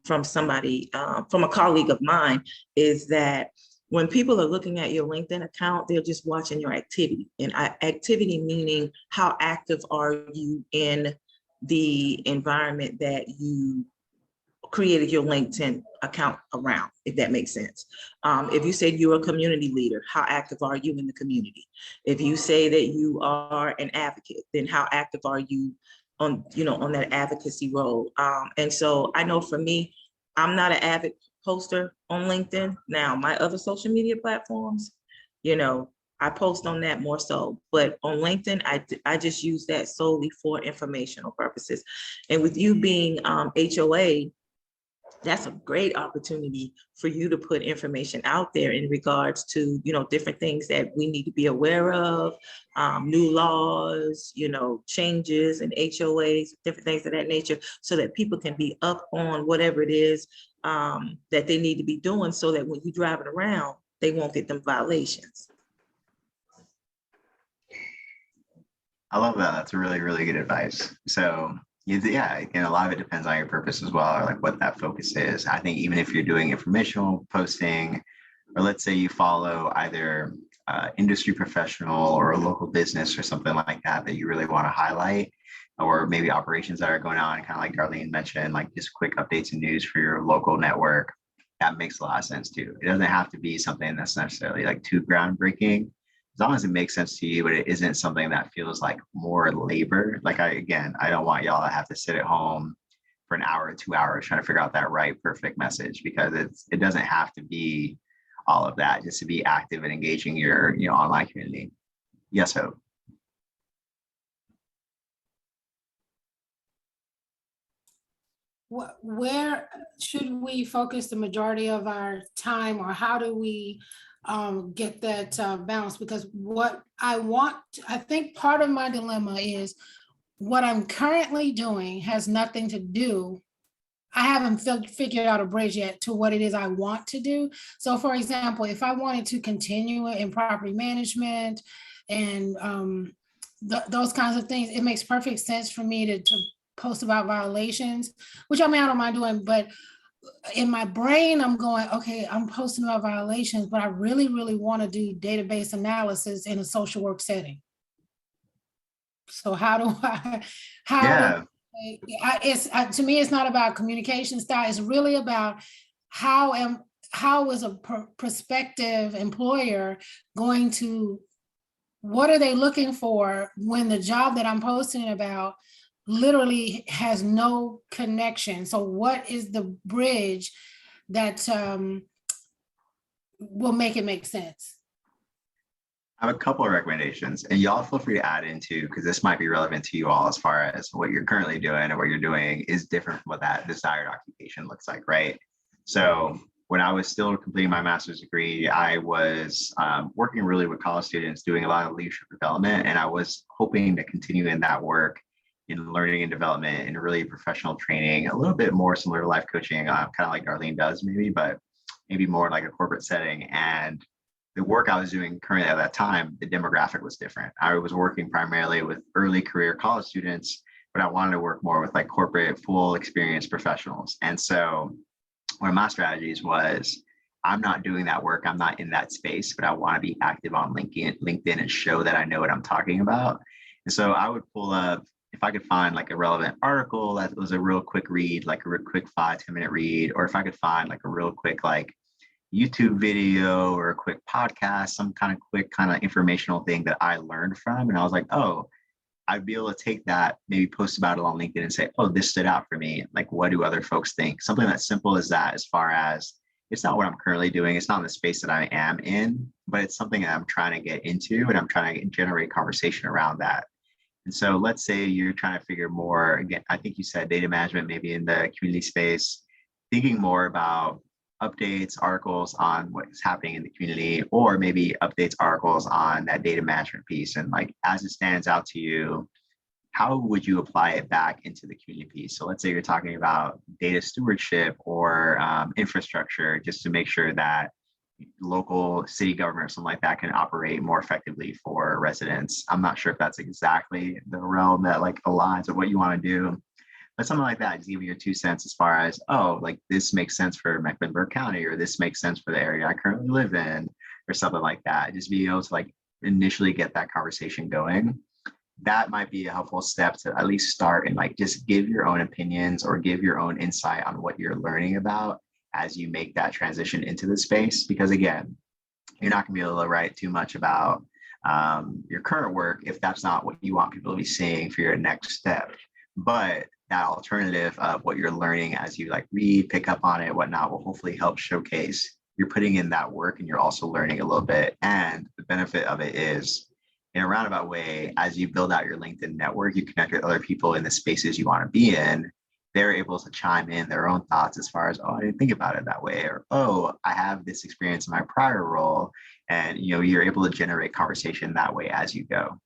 from somebody, from a colleague of mine, is that when people are looking at your LinkedIn account, they're just watching your activity. And activity meaning how active are you in the environment that you created your LinkedIn account around, if that makes sense. If you said you're a community leader, how active are you in the community? If you say that you are an advocate, then how active are you on that advocacy role? And so I know for me, I'm not an avid poster on LinkedIn. Now, my other social media platforms, I post on that more so, but on LinkedIn, I just use that solely for informational purposes. And with you being HOA, that's a great opportunity for you to put information out there in regards to, different things that we need to be aware of, new laws, changes in HOAs, different things of that nature, so that people can be up on whatever it is that they need to be doing, so that when you drive it around, they won't get them violations. I love that. That's a really, really good advice. So yeah, again, a lot of it depends on your purpose as well, or like what that focus is. I think even if you're doing informational posting, or let's say you follow either industry professional or a local business or something like that that you really want to highlight, or maybe operations that are going on, kind of like Darlene mentioned, like just quick updates and news for your local network. That makes a lot of sense too. It doesn't have to be something that's necessarily like too groundbreaking, as long as it makes sense to you, but it isn't something that feels like more labor. Like I don't want y'all to have to sit at home for an hour or 2 hours trying to figure out that right perfect message, because it doesn't have to be all of that just to be active and engaging your online community. Yes, Hope. Where should we focus the majority of our time, or how do we get that balance? Because what I think part of my dilemma is what I'm currently doing has nothing to do. I haven't figured out a bridge yet to what it is I want to do. So for example, if I wanted to continue in property management and those kinds of things, it makes perfect sense for me to post about violations, which I don't mind doing, but in my brain, I'm going, okay, I'm posting about violations, but I really, really want to do database analysis in a social work setting. So how do to me, it's not about communication style. It's really about how is a prospective employer going to, what are they looking for when the job that I'm posting about literally has no connection? So what is the bridge that will make it make sense? I have a couple of recommendations, and y'all feel free to add into, because this might be relevant to you all as far as what you're currently doing, and what you're doing is different from what that desired occupation looks like, right? So when I was still completing my master's degree, I was working really with college students, doing a lot of leadership development, and I was hoping to continue in that work in learning and development and really professional training, a little bit more similar to life coaching, kind of like Darlene does maybe, but maybe more like a corporate setting. And the work I was doing currently at that time, the demographic was different. I was working primarily with early career college students, but I wanted to work more with like corporate, full experience professionals. And so one of my strategies was, I'm not doing that work. I'm not in that space, but I want to be active on LinkedIn and show that I know what I'm talking about. And so I would pull up, if I could find like a relevant article that was a real quick read, like a real quick 5-10 minute read, or if I could find like a real quick like YouTube video or a quick podcast, some kind of quick kind of informational thing that I learned from. And I was like, oh, I'd be able to take that, maybe post about it on LinkedIn and say, oh, this stood out for me. Like, what do other folks think? Something that's simple as that, as far as it's not what I'm currently doing. It's not in the space that I am in, but it's something that I'm trying to get into, and I'm trying to generate conversation around that. And so let's say you're trying to figure more, again, I think you said data management, maybe in the community space, thinking more about updates, articles on what's happening in the community, or maybe updates, articles on that data management piece. And like, as it stands out to you, how would you apply it back into the community piece? So let's say you're talking about data stewardship or infrastructure, just to make sure that local city government or something like that can operate more effectively for residents. I'm not sure if that's exactly the realm that like aligns with what you want to do, but something like that, just give me your 2 cents as far as, oh, like this makes sense for Mecklenburg County, or this makes sense for the area I currently live in, or something like that. Just be able to like initially get that conversation going. That might be a helpful step to at least start and like just give your own opinions or give your own insight on what you're learning about as you make that transition into the space. Because again, you're not gonna be able to write too much about your current work if that's not what you want people to be seeing for your next step. But that alternative of what you're learning as you like read, pick up on it, whatnot, will hopefully help showcase you're putting in that work and you're also learning a little bit. And the benefit of it is, in a roundabout way, as you build out your LinkedIn network, you connect with other people in the spaces you want to be in. They're able to chime in their own thoughts as far as, oh, I didn't think about it that way, or, oh, I have this experience in my prior role. And you're able to generate conversation that way as you go.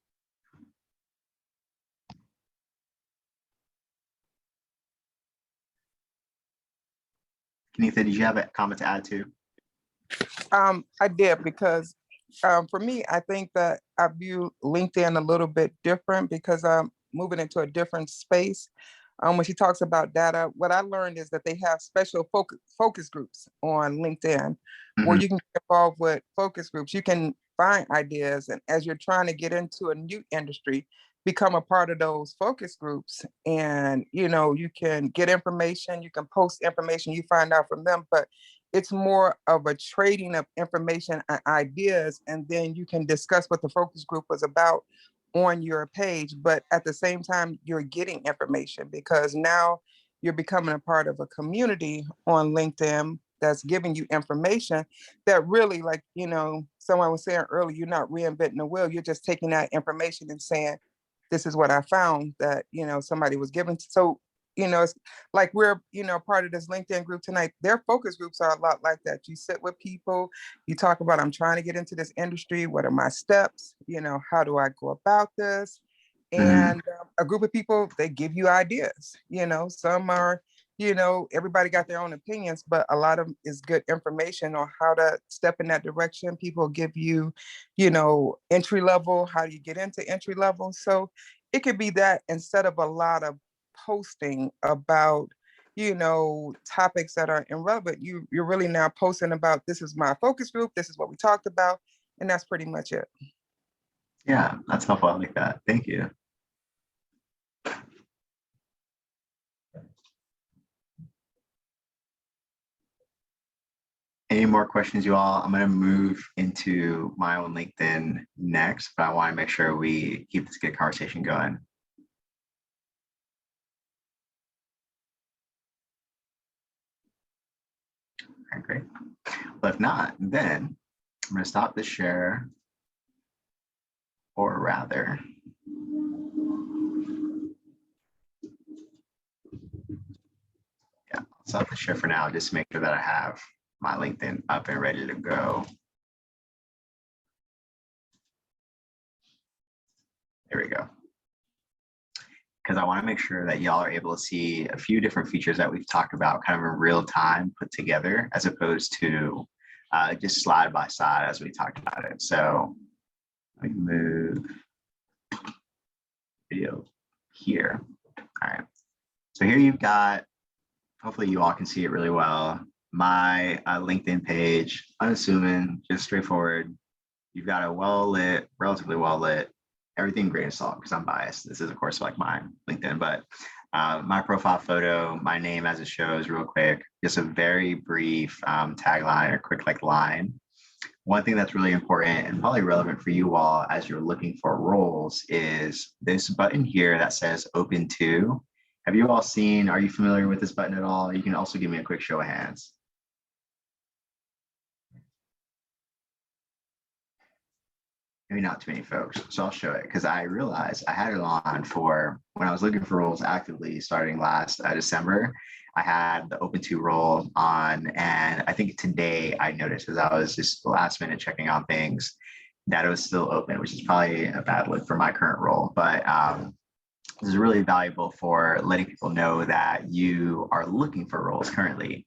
Kenitha, did you have a comment to add to? I did, because for me, I think that I view LinkedIn a little bit different because I'm moving into a different space. when she talks about data, what I learned is that they have special focus groups on LinkedIn where you can get involved with focus groups. You can find ideas, and as you're trying to get into a new industry, become a part of those focus groups. And you can get information, you can post information you find out from them, but it's more of a trading of information and ideas, and then you can discuss what the focus group was about on your page. But at the same time, you're getting information because now you're becoming a part of a community on LinkedIn that's giving you information that really, like, someone was saying earlier, you're not reinventing the wheel. You're just taking that information and saying, this is what I found that, somebody was giving. So, it's like we're, part of this LinkedIn group tonight. Their focus groups are a lot like that. You sit with people, you talk about, I'm trying to get into this industry. What are my steps? How do I go about this? And a group of people, they give you ideas. Some are, everybody got their own opinions, but a lot of them is good information on how to step in that direction. People give you, entry level, how do you get into entry level? So it could be that instead of a lot of posting about, topics that are irrelevant, you're really now posting about, this is my focus group, this is what we talked about, and that's pretty much it. Yeah, that's helpful. I like that. Thank you. Any more questions, you all? I'm going to move into my own LinkedIn next, but I want to make sure we keep this good conversation going. Okay, great. Well, if not, then I'm going to stop the share, or rather, I'll stop the share for now, just to make sure that I have my LinkedIn up and ready to go. There we go. Because I want to make sure that y'all are able to see a few different features that we've talked about kind of in real time put together, as opposed to just slide by slide as we talked about it. So let me move video here. All right. So here you've got, hopefully you all can see it really well, my LinkedIn page, unassuming, just straightforward. You've got a well-lit, relatively well-lit, everything grain of salt, because I'm biased. This is, of course, like my LinkedIn, but my profile photo, my name as it shows real quick, just a very brief tagline or quick line. One thing that's really important and probably relevant for you all as you're looking for roles is this button here that says open to. Have you all seen, are you familiar with this button at all? You can also give me a quick show of hands. Maybe not too many folks, so I'll show it because I realized I had it on for when I was looking for roles actively starting last December. I had the open to role on, and I think today I noticed as I was just last minute checking on things that it was still open, which is probably a bad look for my current role. But this is really valuable for letting people know that you are looking for roles currently.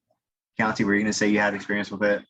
County, were you going to say you had experience with it?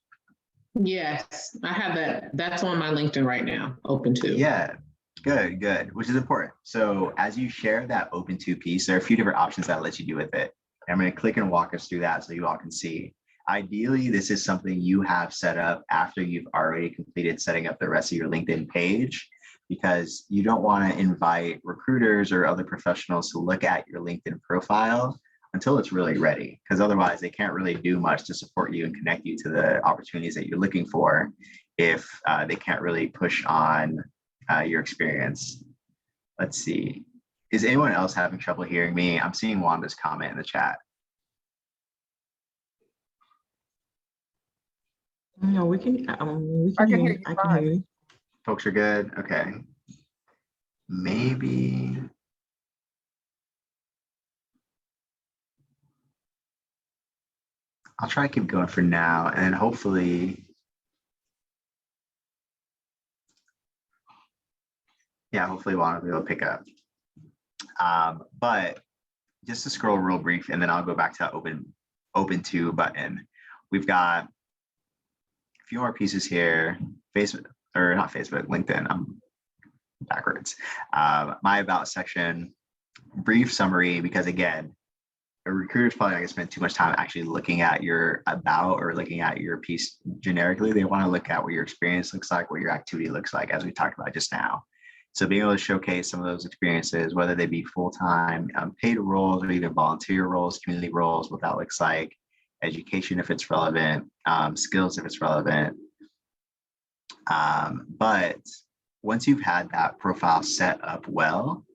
Yes, I have that. That's on my LinkedIn right now, open to. Yeah, good, which is important. So as you share that open to piece, there are a few different options that let you do with it. I'm going to click and walk us through that so you all can see. Ideally, this is something you have set up after you've already completed setting up the rest of your LinkedIn page, because you don't want to invite recruiters or other professionals to look at your LinkedIn profile until it's really ready, because otherwise they can't really do much to support you and connect you to the opportunities that you're looking for if they can't really push on your experience. Let's see. Is anyone else having trouble hearing me? I'm seeing Wanda's comment in the chat. No, we can hear you. I can hear you. Folks are good? Okay. Maybe. I'll try to keep going for now, and then hopefully, hopefully Wanda will be able to pick up. But just to scroll real brief, and then I'll go back to that open to button. We've got a few more pieces here. Facebook, or not Facebook, LinkedIn. I'm backwards. My about section. brief summary, because again, a recruiter's probably not gonna spend too much time actually looking at your about or looking at your piece generically. They want to look at what your experience looks like, what your activity looks like, as we talked about just now. So being able to showcase some of those experiences, whether they be full-time paid roles or even volunteer roles, community roles, what that looks like, education if it's relevant, skills if it's relevant. But once you've had that profile set up well,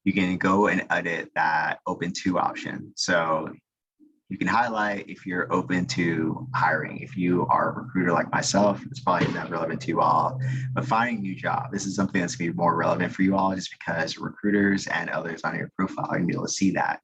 you can go and edit that open to option. So you can highlight if you're open to hiring. If you are a recruiter like myself, it's probably not relevant to you all, but finding a new job, this is something that's gonna be more relevant for you all, just because recruiters and others on your profile are gonna be able to see that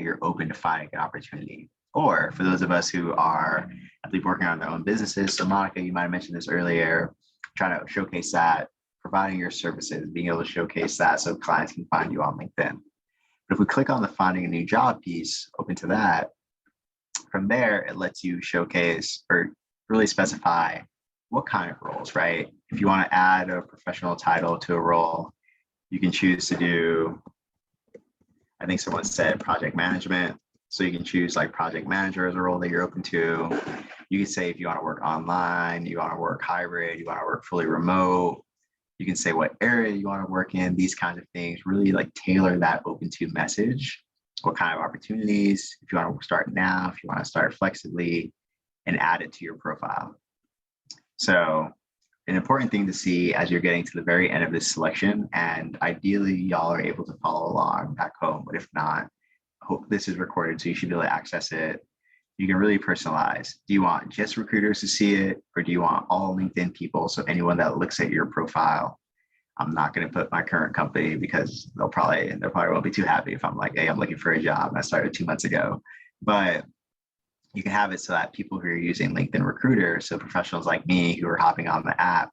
you're open to finding an opportunity. Or for those of us who are, I believe, working on their own businesses. So Monica, you might have mentioned this earlier, trying to showcase that, providing your services, being able to showcase that so clients can find you on LinkedIn. But if we click on the finding a new job piece, open to that, from there, it lets you showcase or really specify what kind of roles, right? If you want to add a professional title to a role, you can choose to do, I think someone said project management. So you can choose like project manager as a role that you're open to. You can say if you want to work online, you want to work hybrid, you want to work fully remote. You can say what area you want to work in, these kinds of things, really like tailor that open to message. What kind of opportunities, if you want to start now, if you want to start flexibly, and add it to your profile. So an important thing to see as you're getting to the very end of this selection, and ideally y'all are able to follow along back home, but if not, hope this is recorded so you should be able to access it. You can really personalize. Do you want just recruiters to see it, or do you want all LinkedIn people? So anyone that looks at your profile, I'm not going to put my current company because they probably won't be too happy if I'm like, hey, I'm looking for a job and I started 2 months ago. But you can have it so that people who are using LinkedIn Recruiter, so professionals like me who are hopping on the app,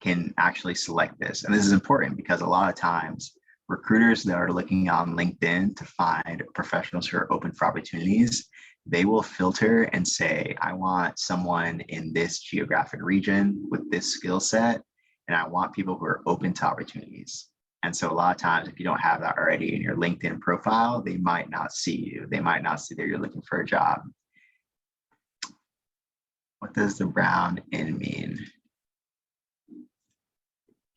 can actually select this. And this is important because a lot of times recruiters that are looking on LinkedIn to find professionals who are open for opportunities, they will filter and say, I want someone in this geographic region with this skill set, and I want people who are open to opportunities. And so a lot of times, if you don't have that already in your LinkedIn profile, they might not see you. They might not see that you're looking for a job. What does the brown in mean?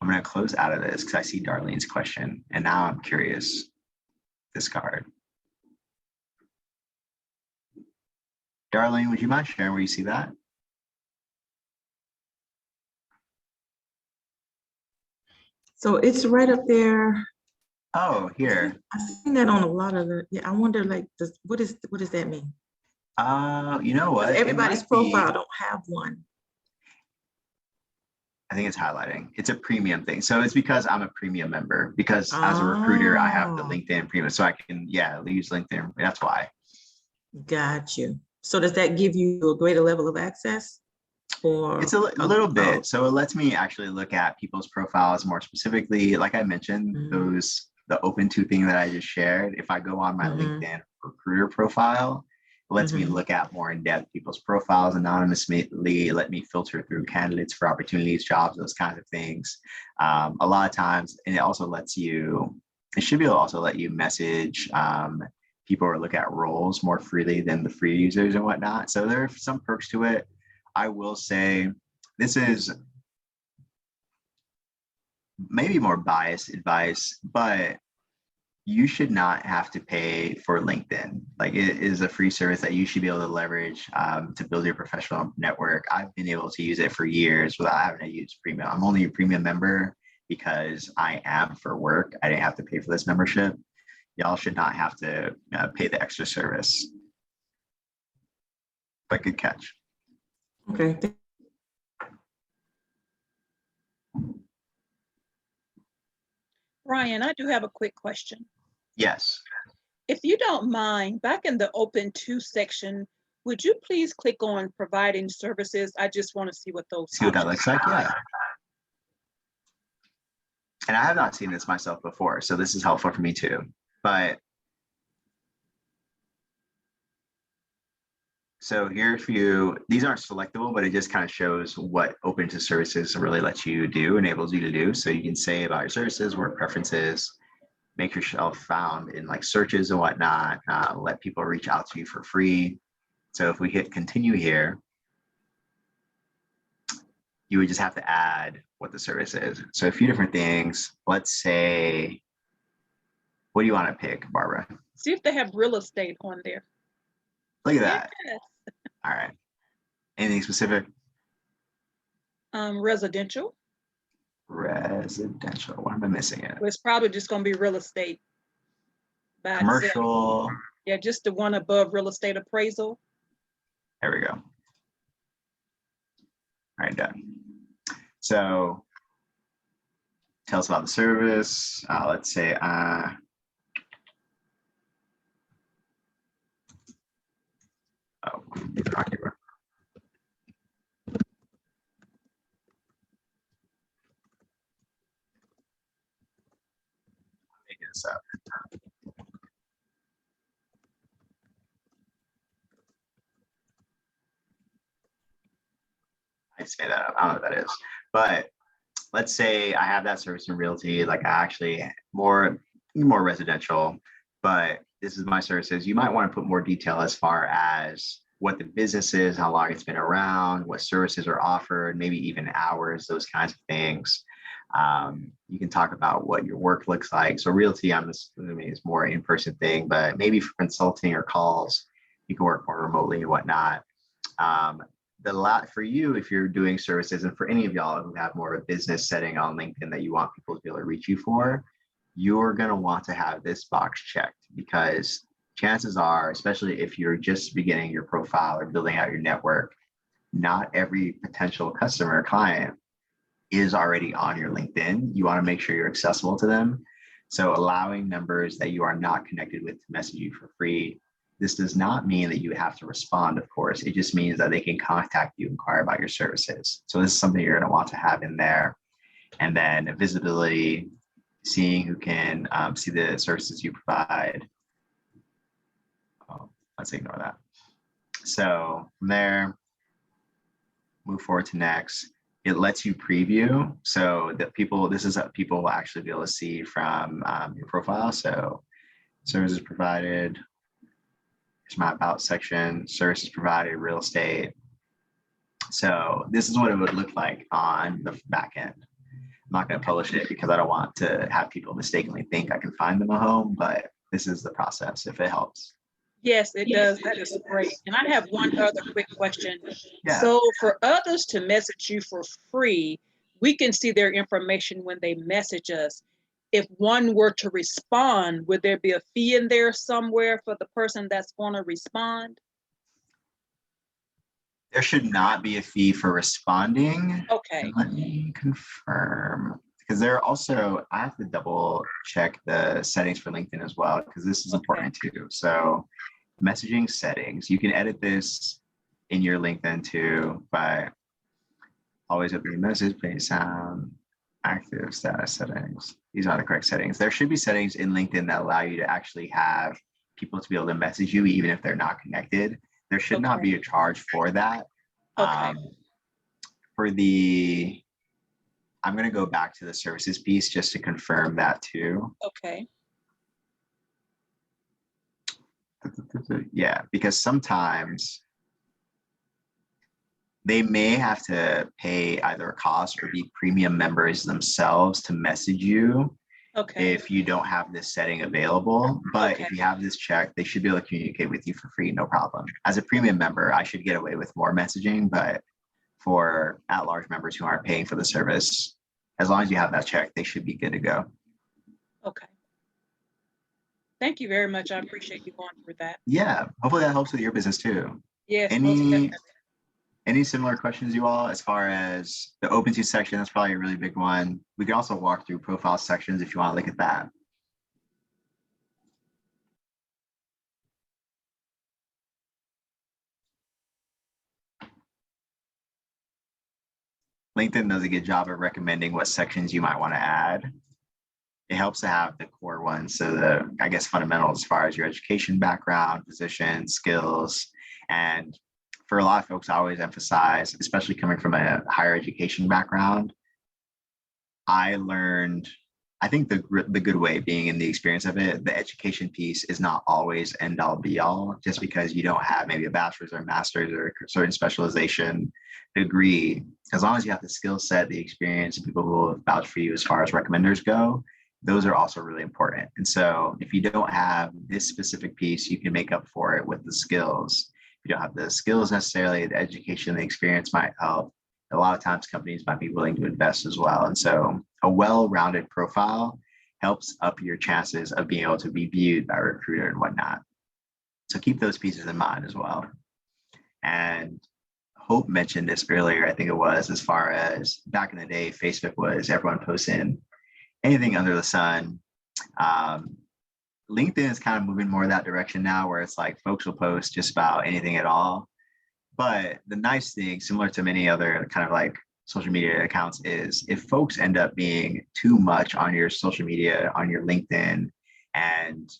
I'm going to close out of this because I see Darlene's question, and now I'm curious. This card. Darlene, would you mind sharing where you see that? So it's right up there. Oh, here. I've seen that on a lot of the, yeah, I wonder like, what does that mean? You know what? Everybody's profile don't have one. I think it's highlighting. It's a premium thing. So it's because I'm a premium member, because as a recruiter, I have the LinkedIn premium. So I can, use LinkedIn. That's why. Got you. So does that give you a greater level of access? Or it's a little bit. So it lets me actually look at people's profiles more specifically. Like I mentioned, the open to thing that I just shared. If I go on my LinkedIn recruiter profile, it lets me look at more in-depth people's profiles anonymously, let me filter through candidates for opportunities, jobs, those kinds of things. A lot of times, and it also lets you, it should be able to also let you message people or look at roles more freely than the free users and whatnot. So there are some perks to it. I will say this is maybe more biased advice, but you should not have to pay for LinkedIn. Like, it is a free service that you should be able to leverage to build your professional network. I've been able to use it for years without having to use premium. I'm only a premium member because I am for work. I didn't have to pay for this membership. Y'all should not have to pay the extra service. But good catch. Okay. Ryan, I do have a quick question. Yes. If you don't mind, back in the open to section, would you please click on providing services? I just want to see what those See what that looks like, yeah. And I have not seen this myself before, so this is helpful for me too. But so here for you, these aren't selectable, but it just kind of shows what open to services really lets you do, enables you to do. So you can say about your services, work preferences, make yourself found in like searches and whatnot, let people reach out to you for free. So if we hit continue here, you would just have to add what the service is. So a few different things. Let's say, what do you want to pick, Barbara? See if they have real estate on there. Look at that. Yes. All right. Anything specific? Residential. Residential. What am I missing it? Well, it's probably just going to be real estate. By itself. Commercial. Yeah, just the one above real estate appraisal. There we go. All right, done. So tell us about the service. Let's say, oh, document. Making this up. I just made that up. I don't know what that is. But let's say I have that service in realty, like I actually more residential, but this is my services. You might want to put more detail as far as what the business is, how long it's been around, what services are offered, maybe even hours, those kinds of things. You can talk about what your work looks like. So realty, I'm assuming, is more in-person thing, but maybe for consulting or calls, you can work more remotely and whatnot. For you, if you're doing services, and for any of y'all who have more of a business setting on LinkedIn that you want people to be able to reach you for, you're going to want to have this box checked, because chances are, especially if you're just beginning your profile or building out your network, not every potential customer or client is already on your LinkedIn. You want to make sure you're accessible to them. So allowing numbers that you are not connected with to message you for free. This does not mean that you have to respond, of course. It just means that they can contact you, inquire about your services. So this is something you're going to want to have in there. And then visibility, seeing who can see the services you provide. Oh, let's ignore that. So from there, move forward to next. It lets you preview, so that this is what people will actually be able to see from your profile. So services provided. Here's my about section, services provided, real estate. So this is what it would look like on the back end. I'm not going to publish it because I don't want to have people mistakenly think I can find them a home, but this is the process if it helps. Yes, it does. That is great. And I have one other quick question. Yeah. So for others to message you for free, we can see their information when they message us. If one were to respond, would there be a fee in there somewhere for the person that's going to respond? There should not be a fee for responding. Okay. And let me confirm, because there also, I have to double check the settings for LinkedIn as well, because this is important too. So messaging settings, you can edit this in your LinkedIn too, by always opening message, play sound, active status settings. These are the correct settings. There should be settings in LinkedIn that allow you to actually have people to be able to message you even if they're not connected. There should not be a charge for that. Okay. I'm going to go back to the services piece just to confirm that too. Okay. Yeah, because sometimes they may have to pay either a cost or be premium members themselves to message you. Okay. If you don't have this setting available, but if you have this checked, they should be able to communicate with you for free, no problem. As a premium member, I should get away with more messaging, but for at-large members who aren't paying for the service, as long as you have that checked, they should be good to go. Okay. Thank you very much. I appreciate you going through that. Yeah, hopefully that helps with your business too. Yes. Most definitely. Any similar questions, you all, as far as the open to section? That's probably a really big one. We can also walk through profile sections if you want to look at that. LinkedIn does a good job of recommending what sections you might want to add. It helps to have the core ones, so the, I guess, fundamentals as far as your education background, position, skills. And for a lot of folks, I always emphasize, especially coming from a higher education background, I learned I think the good way being in the experience of it, the education piece is not always end all be all. Just because you don't have maybe a bachelor's or a master's or a certain specialization degree, as long as you have the skill set, the experience, and people who will vouch for you as far as recommenders go, those are also really important. And so if you don't have this specific piece, you can make up for it with the skills. If you don't have the skills necessarily, the education, the experience might help. A lot of times companies might be willing to invest as well. And so a well-rounded profile helps up your chances of being able to be viewed by a recruiter and whatnot. So keep those pieces in mind as well. And Hope mentioned this earlier, I think it was, as far as back in the day, Facebook was everyone posting anything under the sun. LinkedIn is kind of moving more that direction now, where it's like folks will post just about anything at all. But the nice thing, similar to many other kind of like social media accounts, is if folks end up being too much on your social media, on your LinkedIn, and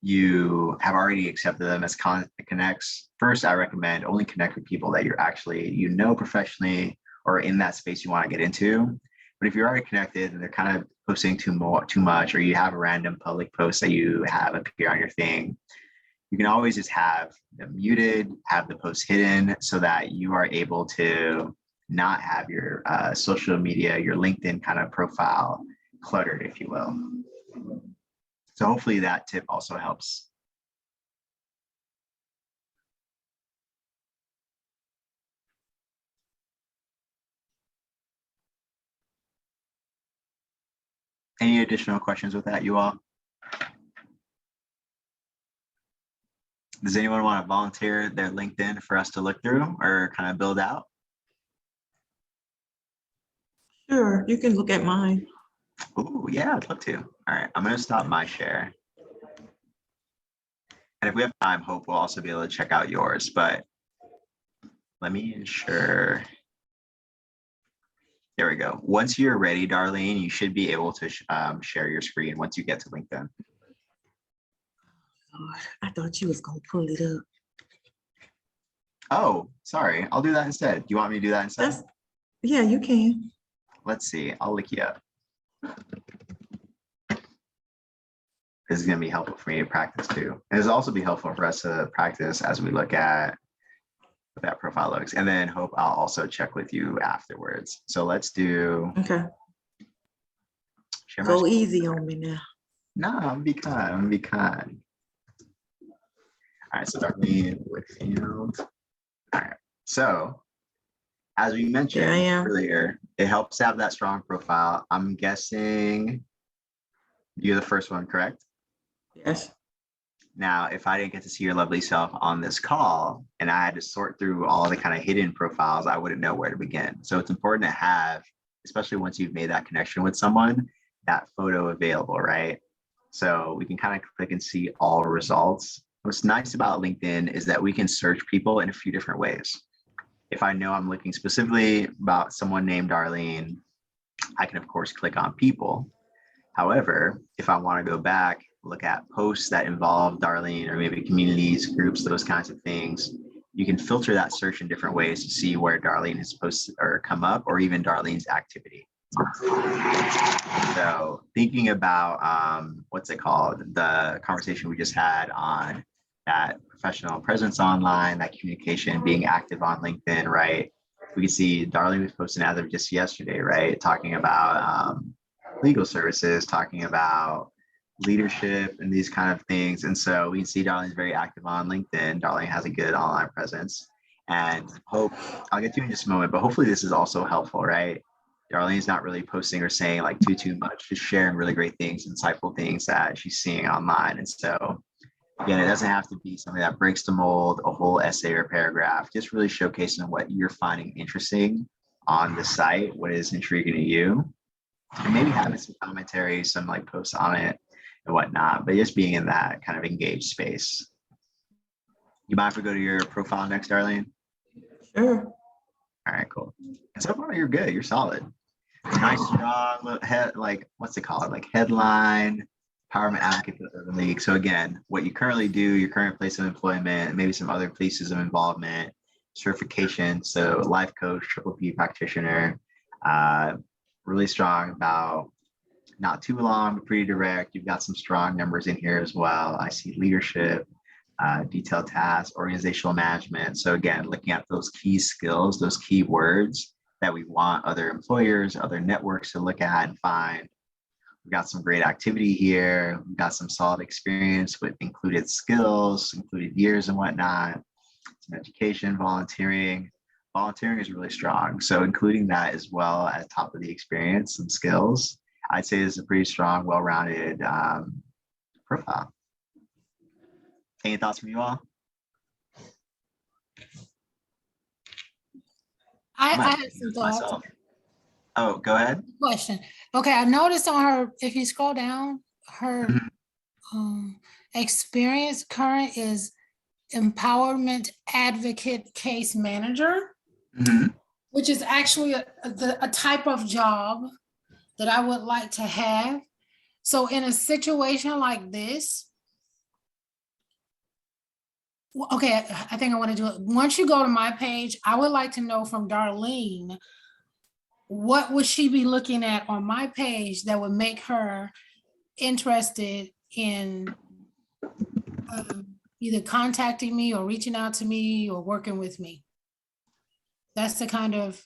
you have already accepted them as connects, first, I recommend only connect with people that you're actually, you know, professionally or in that space you want to get into. But if you're already connected and they're kind of posting too much, or you have a random public post that you have appear on your thing, you can always just have them muted, have the post hidden, so that you are able to not have your social media, your LinkedIn kind of profile cluttered, if you will. So hopefully that tip also helps. Any additional questions with that, you all? Does anyone want to volunteer their LinkedIn for us to look through or kind of build out? Sure, you can look at mine. Oh, yeah, I'd love to. All right, I'm going to stop my share. And if we have time, Hope will also be able to check out yours, but let me ensure. There we go. Once you're ready, Darlene, you should be able to share your screen once you get to LinkedIn. I thought you was gonna pull it up. Oh, sorry. I'll do that instead. Do you want me to do that instead? Yeah, you can. Let's see. I'll look you up. This is going to be helpful for me to practice too. And it'll also be helpful for us to practice as we look at what that profile looks. And then Hope, I'll also check with you afterwards. So let's do. Okay. Go easy on me now. No, I'm gonna be kind. I'm gonna be kind. All right, so Darlene Whitfield. All right, so as we mentioned earlier, it helps to have that strong profile. I'm guessing you're the first one, correct? Yes. Now, if I didn't get to see your lovely self on this call and I had to sort through all the kind of hidden profiles, I wouldn't know where to begin. So it's important to have, especially once you've made that connection with someone, that photo available, right? So we can kind of click and see all results. What's nice about LinkedIn is that we can search people in a few different ways. If I know I'm looking specifically about someone named Darlene, I can of course click on people. However, if I want to go back, look at posts that involve Darlene or maybe communities, groups, those kinds of things, you can filter that search in different ways to see where Darlene is posted or come up, or even Darlene's activity. So thinking about what's it called, the conversation we just had on that professional presence online, that communication, being active on LinkedIn, right? We can see Darlene was posting as of just yesterday, right? Talking about legal services, talking about leadership and these kind of things. And so we can see Darlene's very active on LinkedIn. Darlene has a good online presence. And Hope, I'll get to you in just a moment, but hopefully this is also helpful, right? Darlene's not really posting or saying like too much, just sharing really great things, insightful things that she's seeing online. And so again, it doesn't have to be something that breaks the mold, a whole essay or paragraph, just really showcasing what you're finding interesting on the site, what is intriguing to you, and maybe having some commentary, some like posts on it and whatnot, but just being in that kind of engaged space. You mind if we go to your profile next, Darlene? Sure. All right, cool. And so far, you're good. You're solid. Nice, strong head, like what's it called? Like headline, empowerment advocate for the Urban League. So again, what you currently do, your current place of employment, maybe some other places of involvement, certification. So life coach, triple P practitioner, really strong about not too long, but pretty direct. You've got some strong numbers in here as well. I see leadership, detailed tasks, organizational management. So again, looking at those key skills, those key words that we want other employers, other networks to look at and find. We've got some great activity here. We've got some solid experience with included skills, included years and whatnot, some education, volunteering. Volunteering is really strong. So including that as well as top of the experience and skills, I'd say is a pretty strong, well-rounded profile. Any thoughts from you all? I have some thoughts. Myself. Oh, go ahead. Question. Okay, I noticed on her, if you scroll down, her experience current is empowerment advocate case manager, which is actually a type of job that I would like to have. So in a situation like this, okay, I think I want to do it. Once you go to my page, I would like to know from Darlene, what would she be looking at on my page that would make her interested in either contacting me or reaching out to me or working with me? That's the kind of,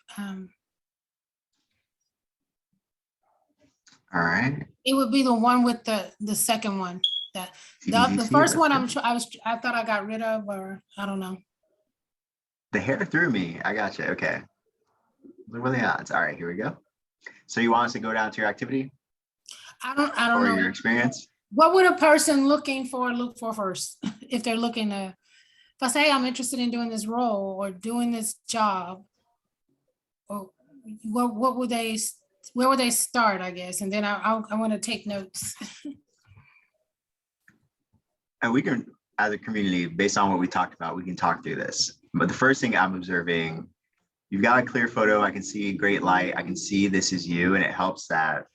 all right. it would be the one with the second one. That the first one I thought I got rid of, or I don't know. The hair threw me. I got you. Okay. What are the odds? All right, here we go. So you want us to go down to your activity? I don't or know. Your experience? What would a person look for first? If they're looking to, if I say I'm interested in doing this role or doing this job, or what would they, where would they start, I guess? And then I want to take notes. And we can, as a community, based on what we talked about, we can talk through this. But the first thing I'm observing, you've got a clear photo. I can see great light. I can see this is you, and it helps that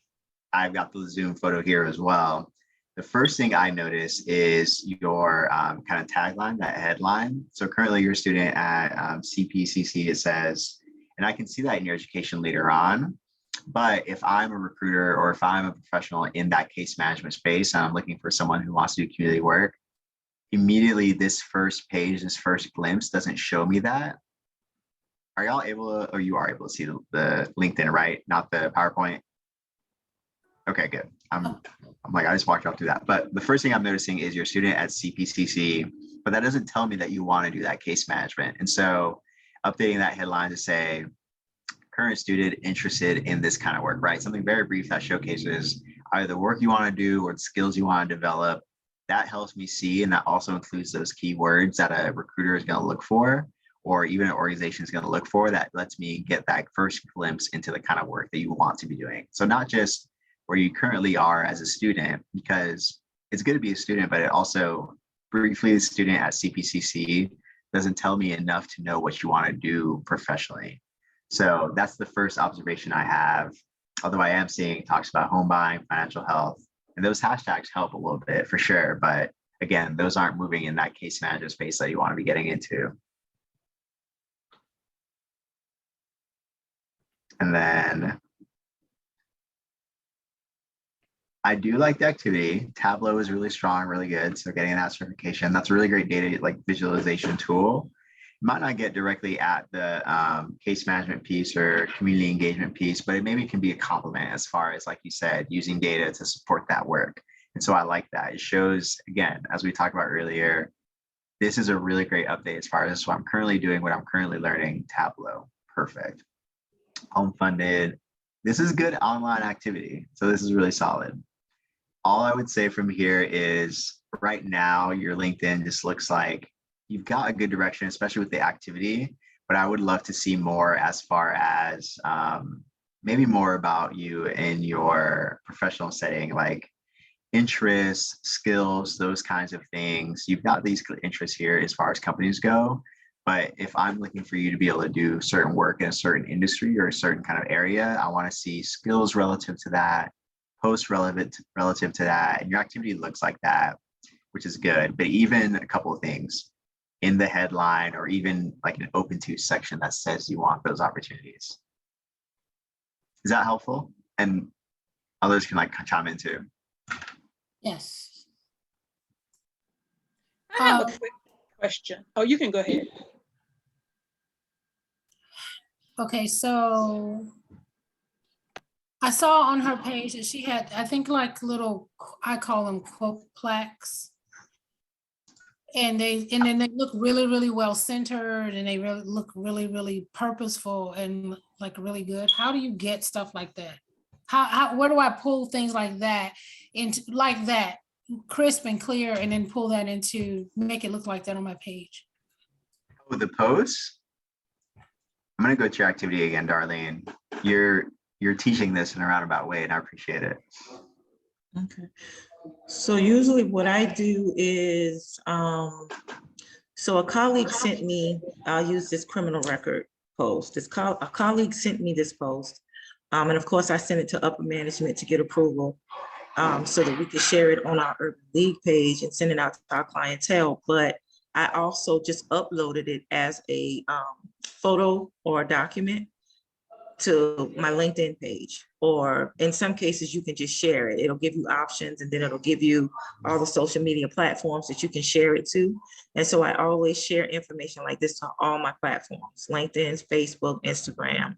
I've got the Zoom photo here as well. The first thing I notice is your kind of tagline, that headline. So currently you're a student at CPCC, it says, and I can see that in your education later on. But if I'm a recruiter or if I'm a professional in that case management space, and I'm looking for someone who wants to do community work, immediately this first page, this first glimpse doesn't show me that. Are y'all able to, or you are able to see the LinkedIn, right? Not the PowerPoint? Okay, good. I'm like, I just walked up to that. But the first thing I'm noticing is you're a student at CPCC, but that doesn't tell me that you want to do that case management. And so updating that headline to say, current student interested in this kind of work, right? Something very brief that showcases either the work you want to do or the skills you want to develop. That helps me see, and that also includes those keywords that a recruiter is going to look for, or even an organization is going to look for. That lets me get that first glimpse into the kind of work that you want to be doing. So not just where you currently are as a student, because it's good to be a student, but it also, briefly, a student at CPCC doesn't tell me enough to know what you want to do professionally. So that's the first observation I have. Although I am seeing talks about home buying, financial health, and those hashtags help a little bit for sure. But again, those aren't moving in that case manager space that you want to be getting into. And then I do like the activity. Tableau is really strong, really good. So getting that certification, that's a really great data like visualization tool. You might not get directly at the case management piece or community engagement piece, but it maybe can be a complement as far as, like you said, using data to support that work. And so I like that. It shows, again, as we talked about earlier, this is a really great update as far as what I'm currently doing, what I'm currently learning. Tableau, perfect. Home funded. This is good online activity. So this is really solid. All I would say from here is right now, your LinkedIn just looks like you've got a good direction, especially with the activity, but I would love to see more as far as maybe more about you in your professional setting, like interests, skills, those kinds of things. You've got these interests here as far as companies go, but if I'm looking for you to be able to do certain work in a certain industry or a certain kind of area, I want to see skills relative to that, posts relative to that, and your activity looks like that, which is good. But even a couple of things in the headline or even like an open to section that says you want those opportunities. Is that helpful? And others can like chime in too. Yes. I have a quick question. Oh, you can go ahead. Okay, so I saw on her page that she had, I think like little, I call them quote plaques. And then they look really, really well centered and they really look really, really purposeful and like really good. How do you get stuff like that? Where do I pull things like that into like that, crisp and clear, and then pull that into, make it look like that on my page? Oh, the posts? I'm gonna go to your activity again, Darlene. You're teaching this in a roundabout way and I appreciate it. Okay. So usually what I do is, so a colleague sent me, I'll use this criminal record post. A colleague sent me this post. And of course I sent it to upper management to get approval, so that we could share it on our Urban League page and send it out to our clientele. But I also just uploaded it as a photo or a document to my LinkedIn page, or in some cases you can just share it. It'll give you options and then it'll give you all the social media platforms that you can share it to. And so I always share information like this to all my platforms, LinkedIn, Facebook, Instagram.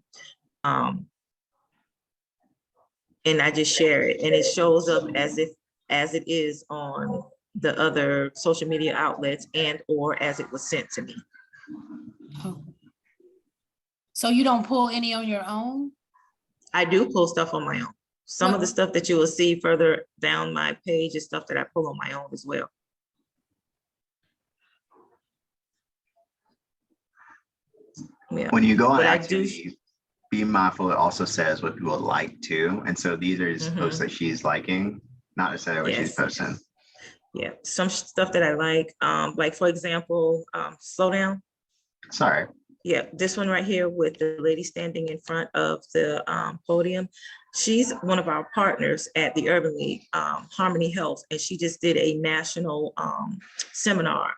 And I just share it and it shows up as it is on the other social media outlets and or as it was sent to me. Oh. So you don't pull any on your own? I do pull stuff on my own. Some of the stuff that you will see further down my page is stuff that I pull on my own as well. Yeah. When you go on But activity, be mindful, it also says what people like too. And so these are just posts that she's liking, not necessarily what she's posting. Yeah, some stuff that I like for example, slow down. Sorry. Yeah, this one right here with the lady standing in front of the podium. She's one of our partners at the Urban League, Harmony Health, and she just did a national seminar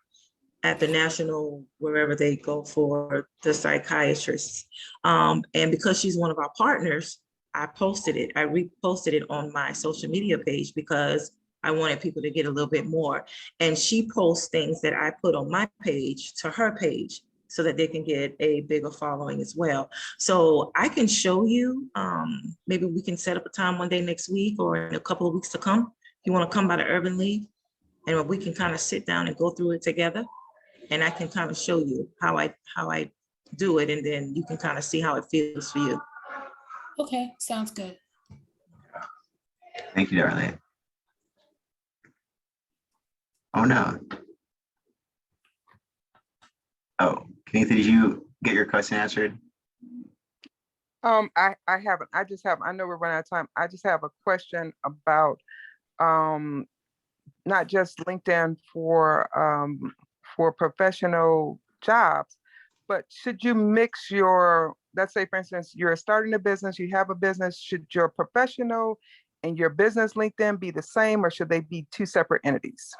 at the national, wherever they go for the psychiatrists. And because she's one of our partners, I posted it. I reposted it on my social media page because I wanted people to get a little bit more. And she posts things that I put on my page to her page, so that they can get a bigger following as well. So I can show you, maybe we can set up a time one day next week or in a couple of weeks to come. If you want to come by the Urban League, and we can kind of sit down and go through it together. And I can kind of show you how I do it, and then you can kind of see how it feels for you. Okay, sounds good. Thank you, Darlene. Oh no. Oh, Kenitha, did you get your question answered? I haven't. I know we're running out of time. I just have a question about not just LinkedIn for professional jobs, but should you mix your, let's say for instance, you're starting a business, you have a business, should your professional and your business LinkedIn be the same, or should they be two separate entities?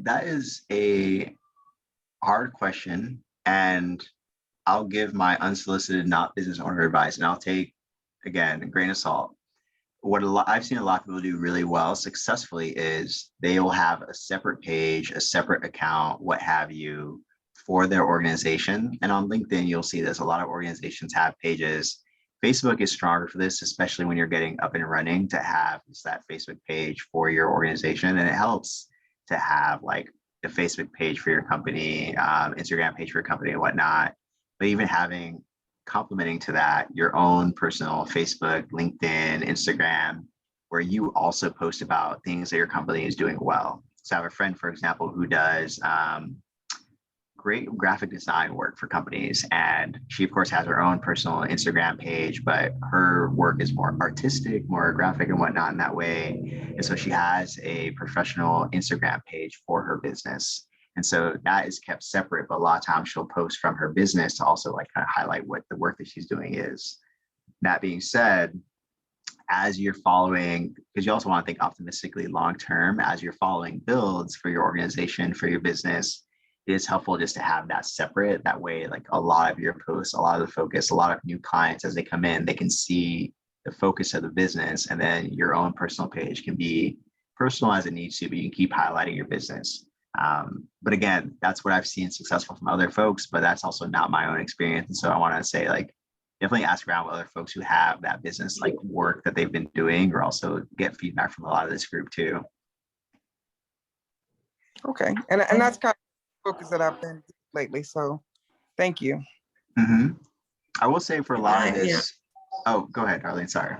That is a hard question, and I'll give my unsolicited, not business owner advice, and I'll take, again, a grain of salt. I've seen a lot of people do really well successfully is they will have a separate page, a separate account, what have you, for their organization. And on LinkedIn, you'll see this. A lot of organizations have pages. Facebook is stronger for this, especially when you're getting up and running, to have that Facebook page for your organization. And it helps to have like the Facebook page for your company, Instagram page for your company and whatnot. But even having, complementing to that, your own personal Facebook, LinkedIn, Instagram, where you also post about things that your company is doing well. So I have a friend, for example, who does great graphic design work for companies. And she, of course, has her own personal Instagram page, but her work is more artistic, more graphic and whatnot in that way. And so she has a professional Instagram page for her business. And so that is kept separate, but a lot of times she'll post from her business to also like kind of highlight what the work that she's doing is. That being said, as you're following, because you also want to think optimistically long-term, as your following builds for your organization, for your business, it is helpful just to have that separate. That way, like a lot of your posts, a lot of the focus, a lot of new clients as they come in, they can see the focus of the business, and then your own personal page can be personal as it needs to, but you can keep highlighting your business. But again, that's what I've seen successful from other folks, but that's also not my own experience. And so I want to say, like, definitely ask around with other folks who have that business like work that they've been doing, or also get feedback from a lot of this group too. Okay, and that's kind of the focus that I've been lately. So thank you. Mm-hmm. I will say for a lot of Yeah. this. Oh, go ahead, Darlene. Sorry.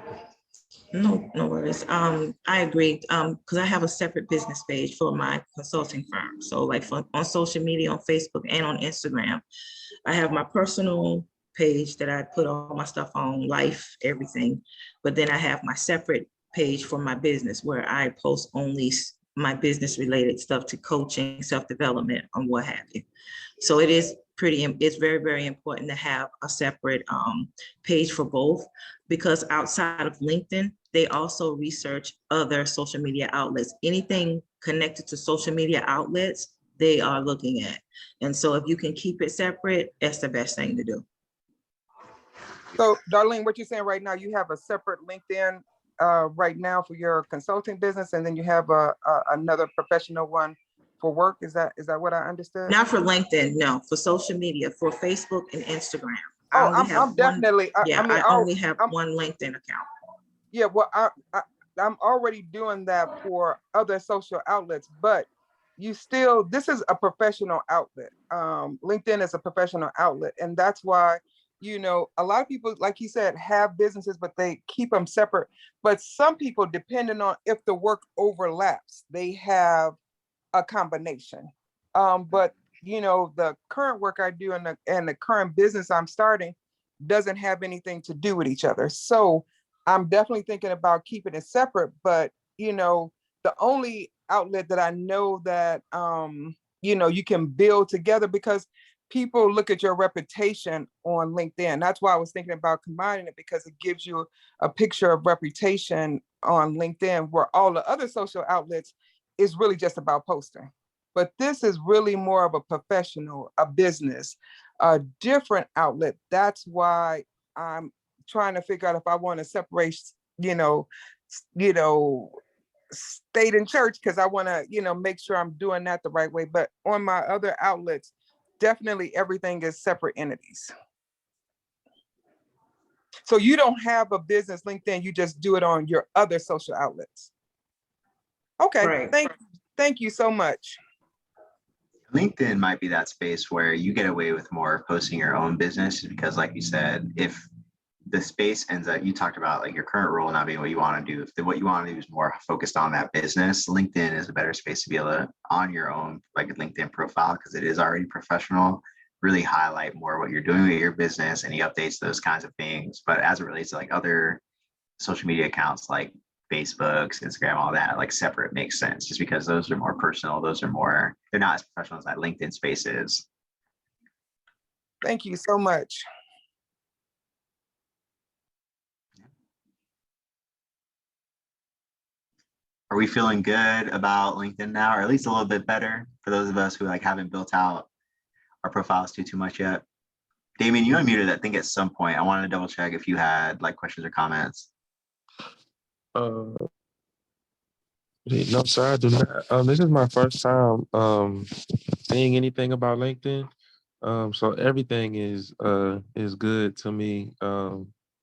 No, no worries. I agree. Because I have a separate business page for my consulting firm. So like on social media, on Facebook and on Instagram, I have my personal page that I put all my stuff on, life, everything. But then I have my separate page for my business where I post only my business related stuff to coaching, self-development, and what have you. So it's very, very important to have a separate page for both, because outside of LinkedIn, they also research other social media outlets. Anything connected to social media outlets, they are looking at. And so if you can keep it separate, that's the best thing to do. So Darlene, what you're saying right now, you have a separate LinkedIn right now for your consulting business, and then you have another professional one for work. Is that what I understood? Not for LinkedIn, no, for social media, for Facebook and Instagram. Oh, I'm definitely. I only have one LinkedIn account. Yeah, well, I'm already doing that for other social outlets, but this is a professional outlet. LinkedIn is a professional outlet, and that's why, a lot of people, like you said, have businesses, but they keep them separate. But some people, depending on if the work overlaps, they have a combination. But the current work I do and the current business I'm starting doesn't have anything to do with each other. So I'm definitely thinking about keeping it separate. But the only outlet that I know that you can build together, because people look at your reputation on LinkedIn. That's why I was thinking about combining it, because it gives you a picture of reputation on LinkedIn, where all the other social outlets is really just about posting. But this is really more of a professional, a business, a different outlet. That's why I'm trying to figure out if I want to separate, state and church, because I want to, make sure I'm doing that the right way. But on my other outlets, definitely everything is separate entities. So you don't have a business LinkedIn, you just do it on your other social outlets. Okay, right. Thank you so much. LinkedIn might be that space where you get away with more posting your own business, because like you said, if the space ends up, you talked about like your current role not being what you want to do. If what you want to do is more focused on that business, LinkedIn is a better space to be able to, on your own, like a LinkedIn profile, because it is already professional, really highlight more what you're doing with your business, any updates, those kinds of things. But as it relates to like other social media accounts like Facebook, Instagram, all that, like separate makes sense, just because those are more personal. They're not as professional as that LinkedIn space is. Thank you so much. Are we feeling good about LinkedIn now, or at least a little bit better for those of us who like haven't built out our profiles too much yet? Damien, you unmuted, I think, at some point. I wanted to double check if you had like questions or comments. No, sir, I do not. This is my first time seeing anything about LinkedIn. So everything is good to me.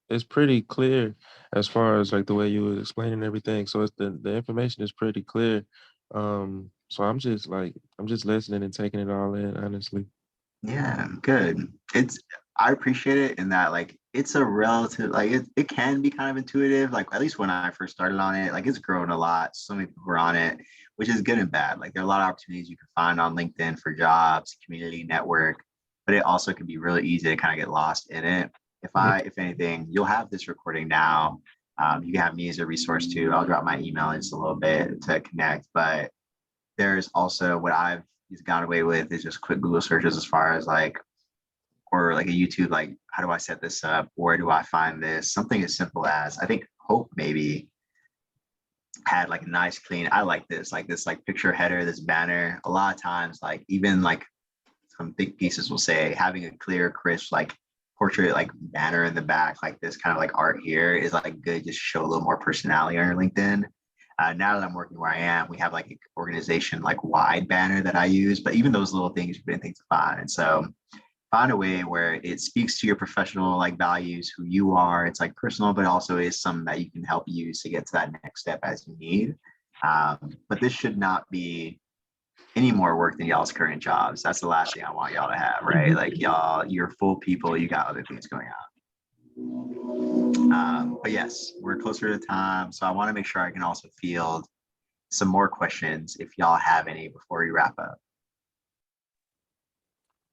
It's pretty clear as far as like the way you were explaining everything. So it's the information is pretty clear. So I'm just listening and taking it all in, honestly. Yeah, good. I appreciate it in that like it's a relative, like it can be kind of intuitive. Like at least when I first started on it, like it's grown a lot. So many people are on it, which is good and bad. Like there are a lot of opportunities you can find on LinkedIn for jobs, community network, but it also can be really easy to kind of get lost in it. If anything, you'll have this recording now. You can have me as a resource too. I'll drop my email in just a little bit to connect, but there's also what I've gone away with is just quick Google searches as far as like, or like a YouTube, like how do I set this up? Where do I find this? Something as simple as, I think Hope maybe had like a nice clean, I like this like picture header, this banner. A lot of times, like even like some think pieces will say having a clear, crisp, like portrait, like banner in the back, like this kind of like art here is like good, just show a little more personality on your LinkedIn. Now that I'm working where I am, we have like an organization like wide banner that I use, but even those little things you've been things to find. And so find a way where it speaks to your professional like values, who you are. It's like personal, but also is something that you can help use to get to that next step as you need. But this should not be any more work than y'all's current jobs. That's the last thing I want y'all to have, right? Like y'all, you're full people, you got other things going on. But yes, we're closer to time. So I want to make sure I can also field some more questions if y'all have any before we wrap up.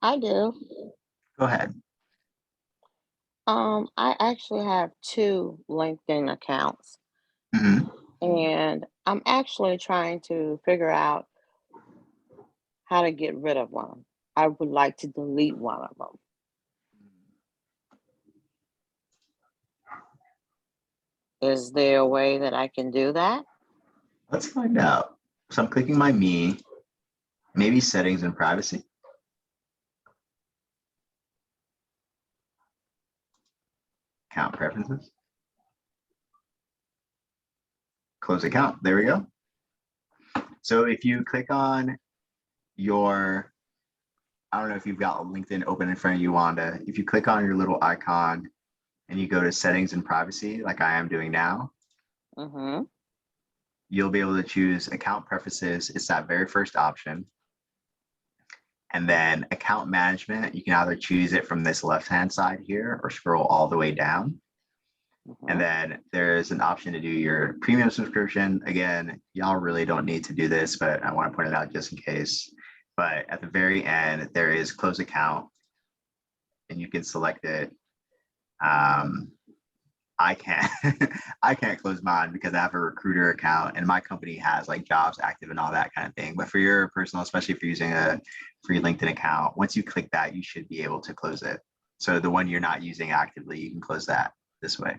I do. Go ahead. I actually have 2 LinkedIn accounts, and I'm actually trying to figure out how to get rid of one. I would like to delete one of them. Is there a way that I can do that? Let's find out. So I'm clicking my me, maybe settings and privacy. Account preferences. Close account. There we go. So if you click on your, I don't know if you've got LinkedIn open in front of you, Wanda. If you click on your little icon and you go to settings and privacy, like I am doing now, you'll be able to choose account preferences. It's that very first option. And then account management, you can either choose it from this left-hand side here or scroll all the way down. And then there's an option to do your premium subscription. Again, y'all really don't need to do this, but I want to point it out just in case. But at the very end, there is close account and you can select it. I can't I can't close mine because I have a recruiter account and my company has like jobs active and all that kind of thing. But for your personal, especially if you're using a free LinkedIn account, once you click that, you should be able to close it. So the one you're not using actively, you can close that this way.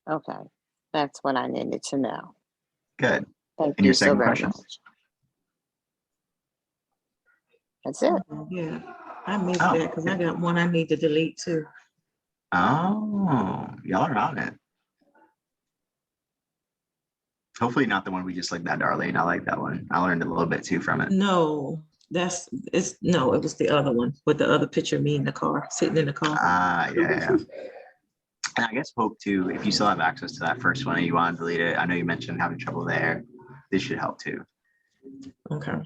Okay, that's what I needed to know. Good. Thank And you your so second very question? much. That's it. Yeah, I missed that because I got one I need to delete too. Oh, y'all are on it. Hopefully not the one we just like that, Darlene. I like that one. I learned a little bit too from it. No, it was the other one with the other picture of me in the car, sitting in the car. Yeah. And I guess hope too, if you still have access to that first one and you want to delete it, I know you mentioned having trouble there. This should help too. Okay.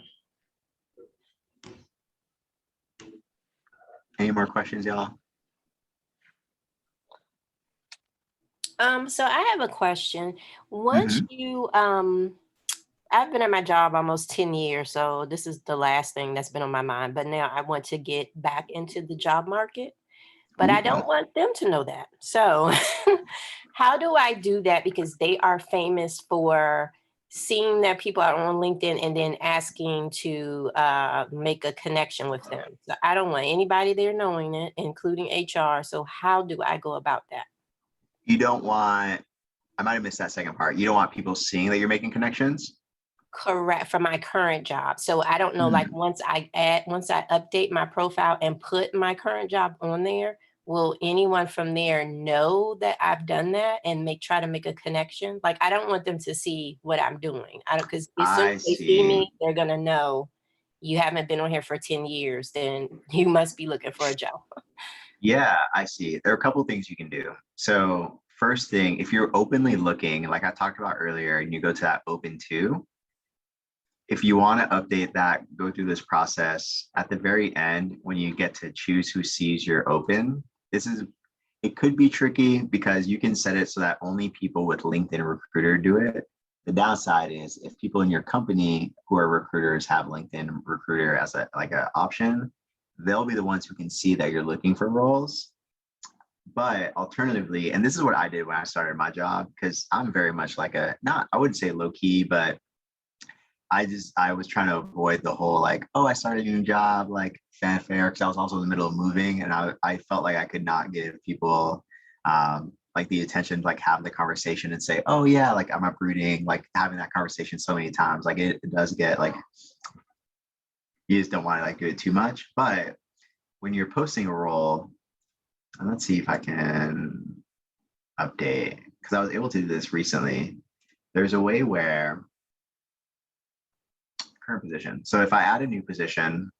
Any more questions, y'all? So I have a question. Once you, I've been at my job almost 10 years, so this is the last thing that's been on my mind, but now I want to get back into the job market, but I don't want them to know that. So how do I do that? Because they are famous for seeing that people are on LinkedIn and then asking to make a connection with them. So I don't want anybody there knowing it, including HR. So how do I go about that? You don't want, I might have missed that second part. You don't want people seeing that you're making connections? Correct, for my current job. So I don't know, like once I update my profile and put my current job on there, will anyone from there know that I've done that and try to make a connection? Like, I don't want them to see what I'm doing. Because as soon as they see me, they're gonna know you haven't been on here for 10 years, then you must be looking for a job. Yeah, I see. There are a couple of things you can do. So first thing, if you're openly looking, like I talked about earlier, and you go to that open to, if you want to update that, go through this process at the very end, when you get to choose who sees your open, it could be tricky because you can set it so that only people with LinkedIn Recruiter do it. The downside is if people in your company who are recruiters have LinkedIn Recruiter as a option, they'll be the ones who can see that you're looking for roles. But alternatively, and this is what I did when I started my job, because I'm very much like I wouldn't say low key, but I was trying to avoid the whole like, oh, I started a new job, like fanfare, because I was also in the middle of moving, and I felt like I could not give people like the attention to like have the conversation and say, oh yeah, like I'm uprooting, like having that conversation so many times, like it does get like You just don't want to like do it too much. But when you're posting a role, let's see if I can update, because I was able to do this recently. There's a way where current position. So if I add a new position,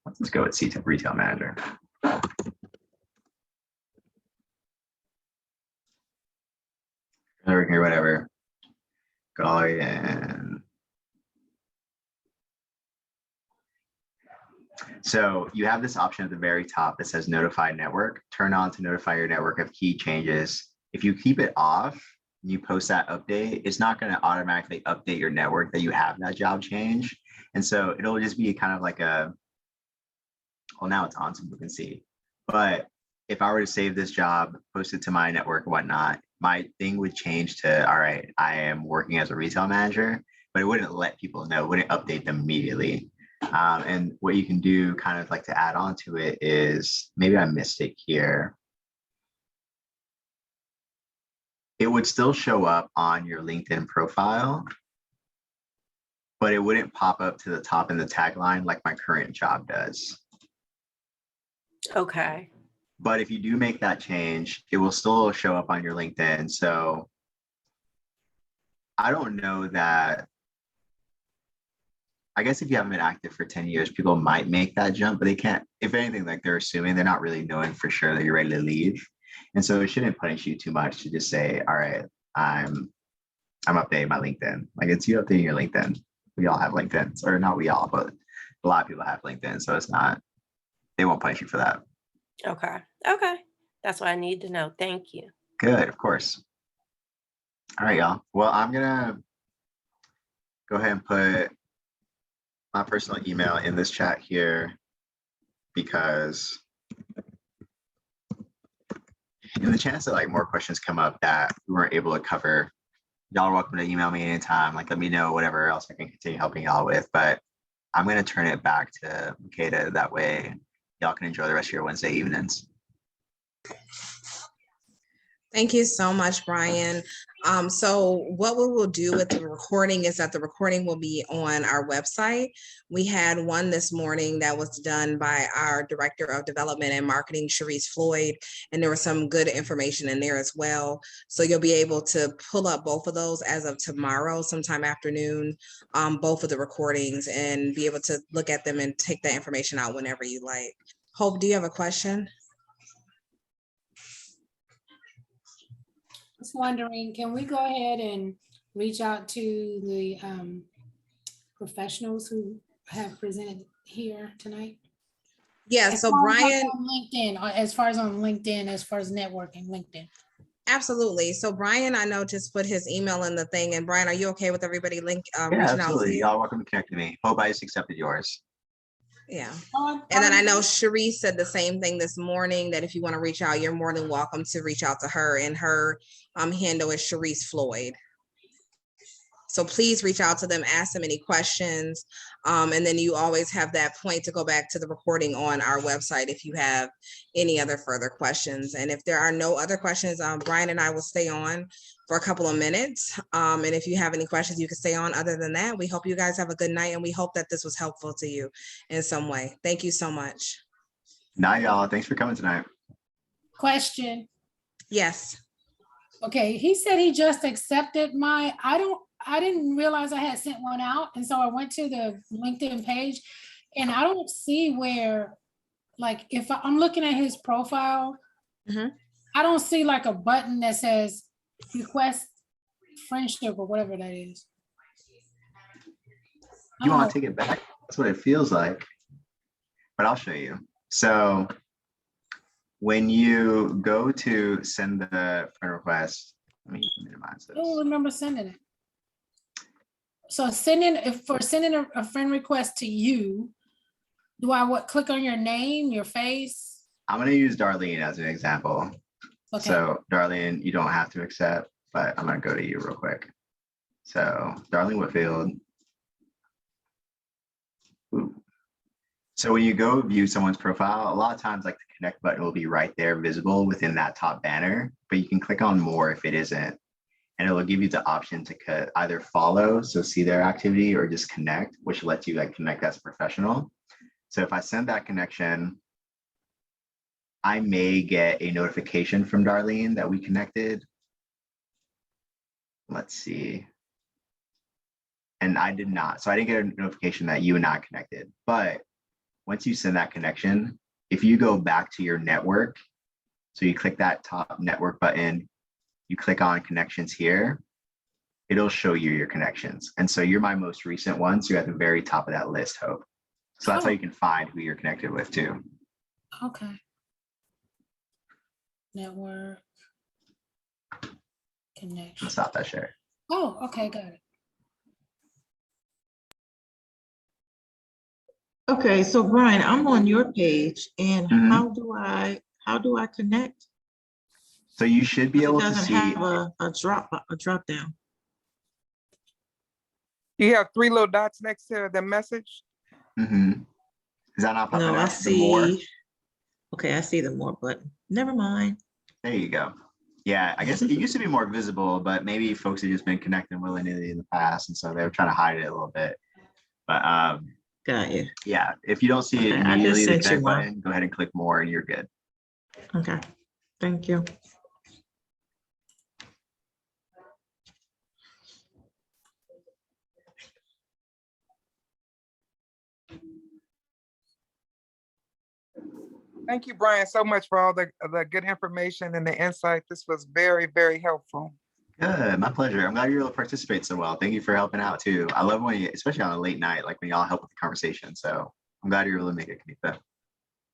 let's go with retail manager. Or whatever. Go in. So you have this option at the very top that says notify network. Turn on to notify your network of key changes. If you keep it off, you post that update, it's not going to automatically update your network that you have that job change. And so it'll just be kind of like a, well, now it's on so people can see. But if I were to save this job, post it to my network and whatnot, my thing would change to, all right, I am working as a retail manager, but it wouldn't let people know, it wouldn't update them immediately. And what you can do kind of like to add on to it is, maybe I missed it here. It would still show up on your LinkedIn profile, but it wouldn't pop up to the top in the tagline like my current job does. Okay. But if you do make that change, it will still show up on your LinkedIn. So I don't know that, I guess if you haven't been active for 10 years, people might make that jump, but they can't, if anything, like they're assuming, they're not really knowing for sure that you're ready to leave. And so it shouldn't punish you too much to just say, all right, I'm updating my LinkedIn. Like it's you updating your LinkedIn. We all have LinkedIn, or not we all, but a lot of people have LinkedIn. So it's not, they won't punish you for that. Okay. Okay. That's what I need to know. Thank you. Good, of course. All right, y'all. Well, I'm gonna go ahead and put my personal email in this chat here, because in the chance that like more questions come up that we weren't able to cover, y'all are welcome to email me anytime. Like, let me know whatever else I can continue helping y'all with. But I'm gonna turn it back to Makeda. That way, y'all can enjoy the rest of your Wednesday evenings. Thank you so much, Brian. So what we will do with the recording is that the recording will be on our website. We had one this morning that was done by our Director of Development and Marketing, Sharice Floyd, and there was some good information in there as well. So you'll be able to pull up both of those as of tomorrow, sometime afternoon, both of the recordings, and be able to look at them and take that information out whenever you like. Hope, do you have a question? Just wondering, can we go ahead and reach out to the professionals who have presented here tonight? Yeah, so Brian, on LinkedIn, as far as on LinkedIn, as far as networking, LinkedIn. Absolutely. So Brian, I know, just put his email in the thing. And Brian, are you okay with everybody Yeah, reaching out to absolutely. you? Y'all welcome to connect to me. Hope I just accepted yours. Yeah. And then I know Sharice said the same thing this morning, that if you want to reach out, you're more than welcome to reach out to her, and her handle is Sharice Floyd. So please reach out to them, ask them any questions. And then you always have that point to go back to the recording on our website if you have any other further questions. And if there are no other questions, Brian and I will stay on for a couple of minutes. And if you have any questions, you can stay on. Other than that, we hope you guys have a good night, and we hope that this was helpful to you in some way. Thank you so much. Night, y'all. Thanks for coming tonight. Question. Yes. Okay, he said he just accepted my, I didn't realize I had sent one out. And so I went to the LinkedIn page and I don't see where, like, if I'm looking at his profile, I don't see like a button that says request friendship or whatever that is. You want to take it back? That's what it feels like. But I'll show you. So when you go to send the friend request, let me minimize this. I don't remember sending it. So sending a friend request to you, do I click on your name, your face? I'm going to use Darlene as an example. Okay. So Darlene, you don't have to accept, but I'm going to go to you real quick. So Darlene Whitfield. Ooh. So when you go view someone's profile, a lot of times like the connect button will be right there visible within that top banner, but you can click on more if it isn't. and it will give you the option to either follow, so see their activity, or just connect, which lets you like connect as a professional. So if I send that connection, I may get a notification from Darlene that we connected. Let's see. And I did not. So I didn't get a notification that you and I connected. But once you send that connection, if you go back to your network, so you click that top network button, you click on connections here, it'll show you your connections. And so you're my most recent one. So you're at the very top of that list, Hope. So that's how you can find who you're connected with too. Okay. Network. Connection. Stop that share. Oh, okay, got it. Okay, so Brian, I'm on your page, and how do I connect? So you should be It able to doesn't see. have a drop down. You have three little dots next to the message. Mm-hmm. Is that not popping No, I up? The more? see. Okay, I see the more button. Never mind. There you go. Yeah, I guess it used to be more visible, but maybe folks have just been connecting willy-nilly in the past, and so they were trying to hide it a little bit. But got you. Yeah, if you don't see it Okay, I immediately, just the sent you connect one. button, go ahead and click more, and you're good. Okay, thank you. Thank you, Brian, so much for all the good information and the insight. This was very, very helpful. Good, my pleasure. I'm glad you're able to participate so well. Thank you for helping out too. I love when you, especially on a late night, like when y'all help with the conversation. So I'm glad you're able to make it, Kanika.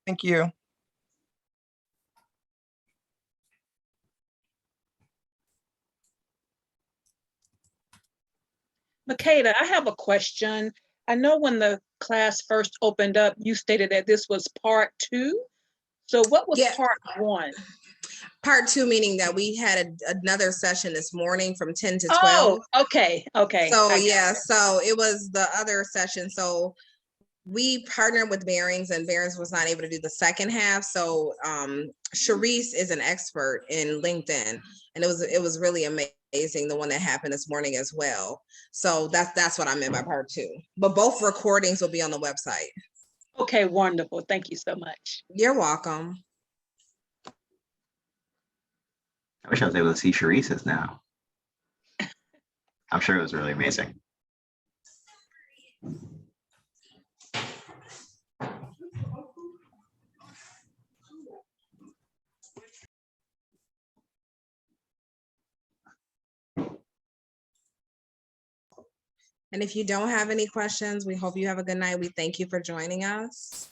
Thank you. Makeda, I have a question. I know when the class first opened up, you stated that this was part 2. So what was part 1? Part 2 meaning that we had another session this morning from 10 to 12. Oh, okay. So yeah, so it was the other session. So we partnered with Barings, and Barings was not able to do the second half. So Sharice is an expert in LinkedIn, and it was really amazing, the one that happened this morning as well. So that's what I meant by part 2. But both recordings will be on the website. Okay, wonderful. Thank you so much. You're welcome. I wish I was able to see Sharice's now. I'm sure it was really amazing. And if you don't have any questions, we hope you have a good night. We thank you for joining us.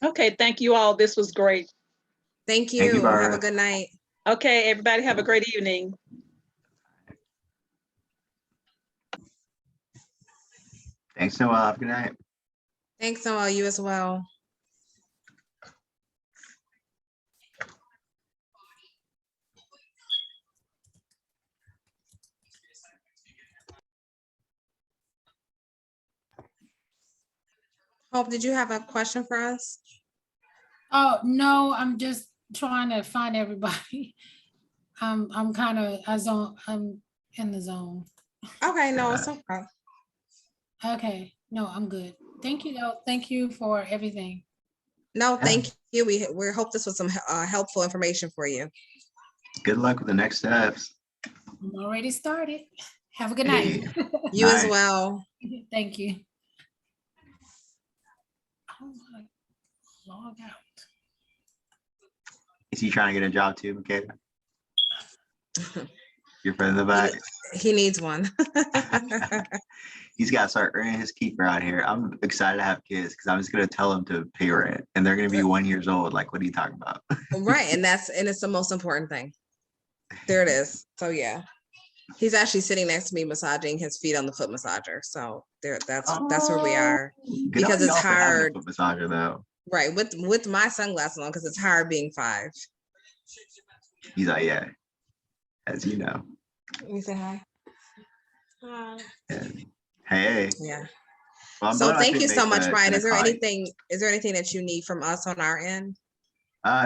Okay, thank you all. This was great. Thank you. Thank you, Have Barbara. a good night. Okay, everybody have a great evening. Thanks, Noel. Have a good night. Thanks, Noel. You as well. Hope, did you have a question for us? Oh, no, I'm just trying to find everybody. I'm kind of, I'm in the zone. Okay, no, it's okay. Okay, no, I'm good. Thank you, though. Thank you for everything. No, thank you. We hope this was some helpful information for you. Good luck with the next steps. I'm already started. Have a good night. You as well. Thank you. Oh, my, log out. Is he trying to get a job too, Makeda? Your friend in the back? He needs one. He's got to start earning his keep around here. I'm excited to have kids because I'm just going to tell them to pay rent, and they're going to be 1 year old. Like, what are you talking about? Right, and it's the most important thing. There it is. So yeah, he's actually sitting next to me massaging his feet on the foot massager. So there, that's where we are. Good Because on it's y'all for having a hard, foot massager though. right? With my sunglasses on, because it's hard being 5. He's like, yeah, as you know. Let me say hi. Hi. Hey. Yeah. Well, So glad I thank could you so make much, the Brian. 10 Is there o'clock. anything that you need from us on our end?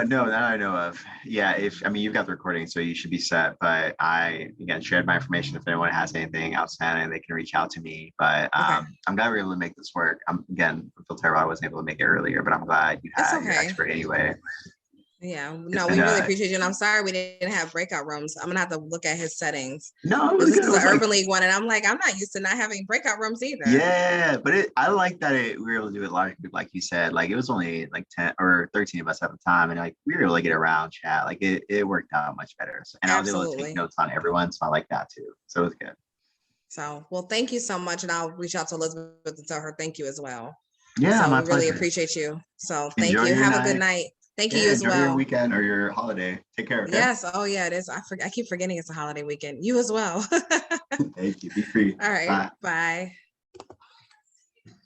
No, that I know of. Yeah, I mean, you've got the recording, so you should be set. But I, again, shared my information. If anyone has anything outstanding, they can reach out to me. But I'm glad we were able to make this work. Again, I feel terrible I wasn't able to make it earlier, but I'm glad you It's had your okay. expert anyway. Yeah, no, we really appreciate you. And I'm sorry we didn't have breakout rooms. I'm gonna have to look at his settings. No, this is the Urban League one. And I'm like, I'm not used to not having breakout rooms either. Yeah, but I like that we were able to do it large group, like you said. Like it was only like 10 or 13 of us at the time, and like we were able to get around chat. Like it worked out much better. So, and I was able to take notes on everyone, so I like that too. So it was good. So, well, thank you so much, and I'll reach out to Elizabeth and tell her thank you as well. Yeah, so my we really pleasure. appreciate you. So thank Enjoy you. your Have night. a good night. Thank you as enjoy well. your weekend or your holiday. Take care. Okay? Yes. Oh yeah, it is. I keep forgetting it's a holiday weekend. You as well. Thank you. Be free. All right. Bye. Bye.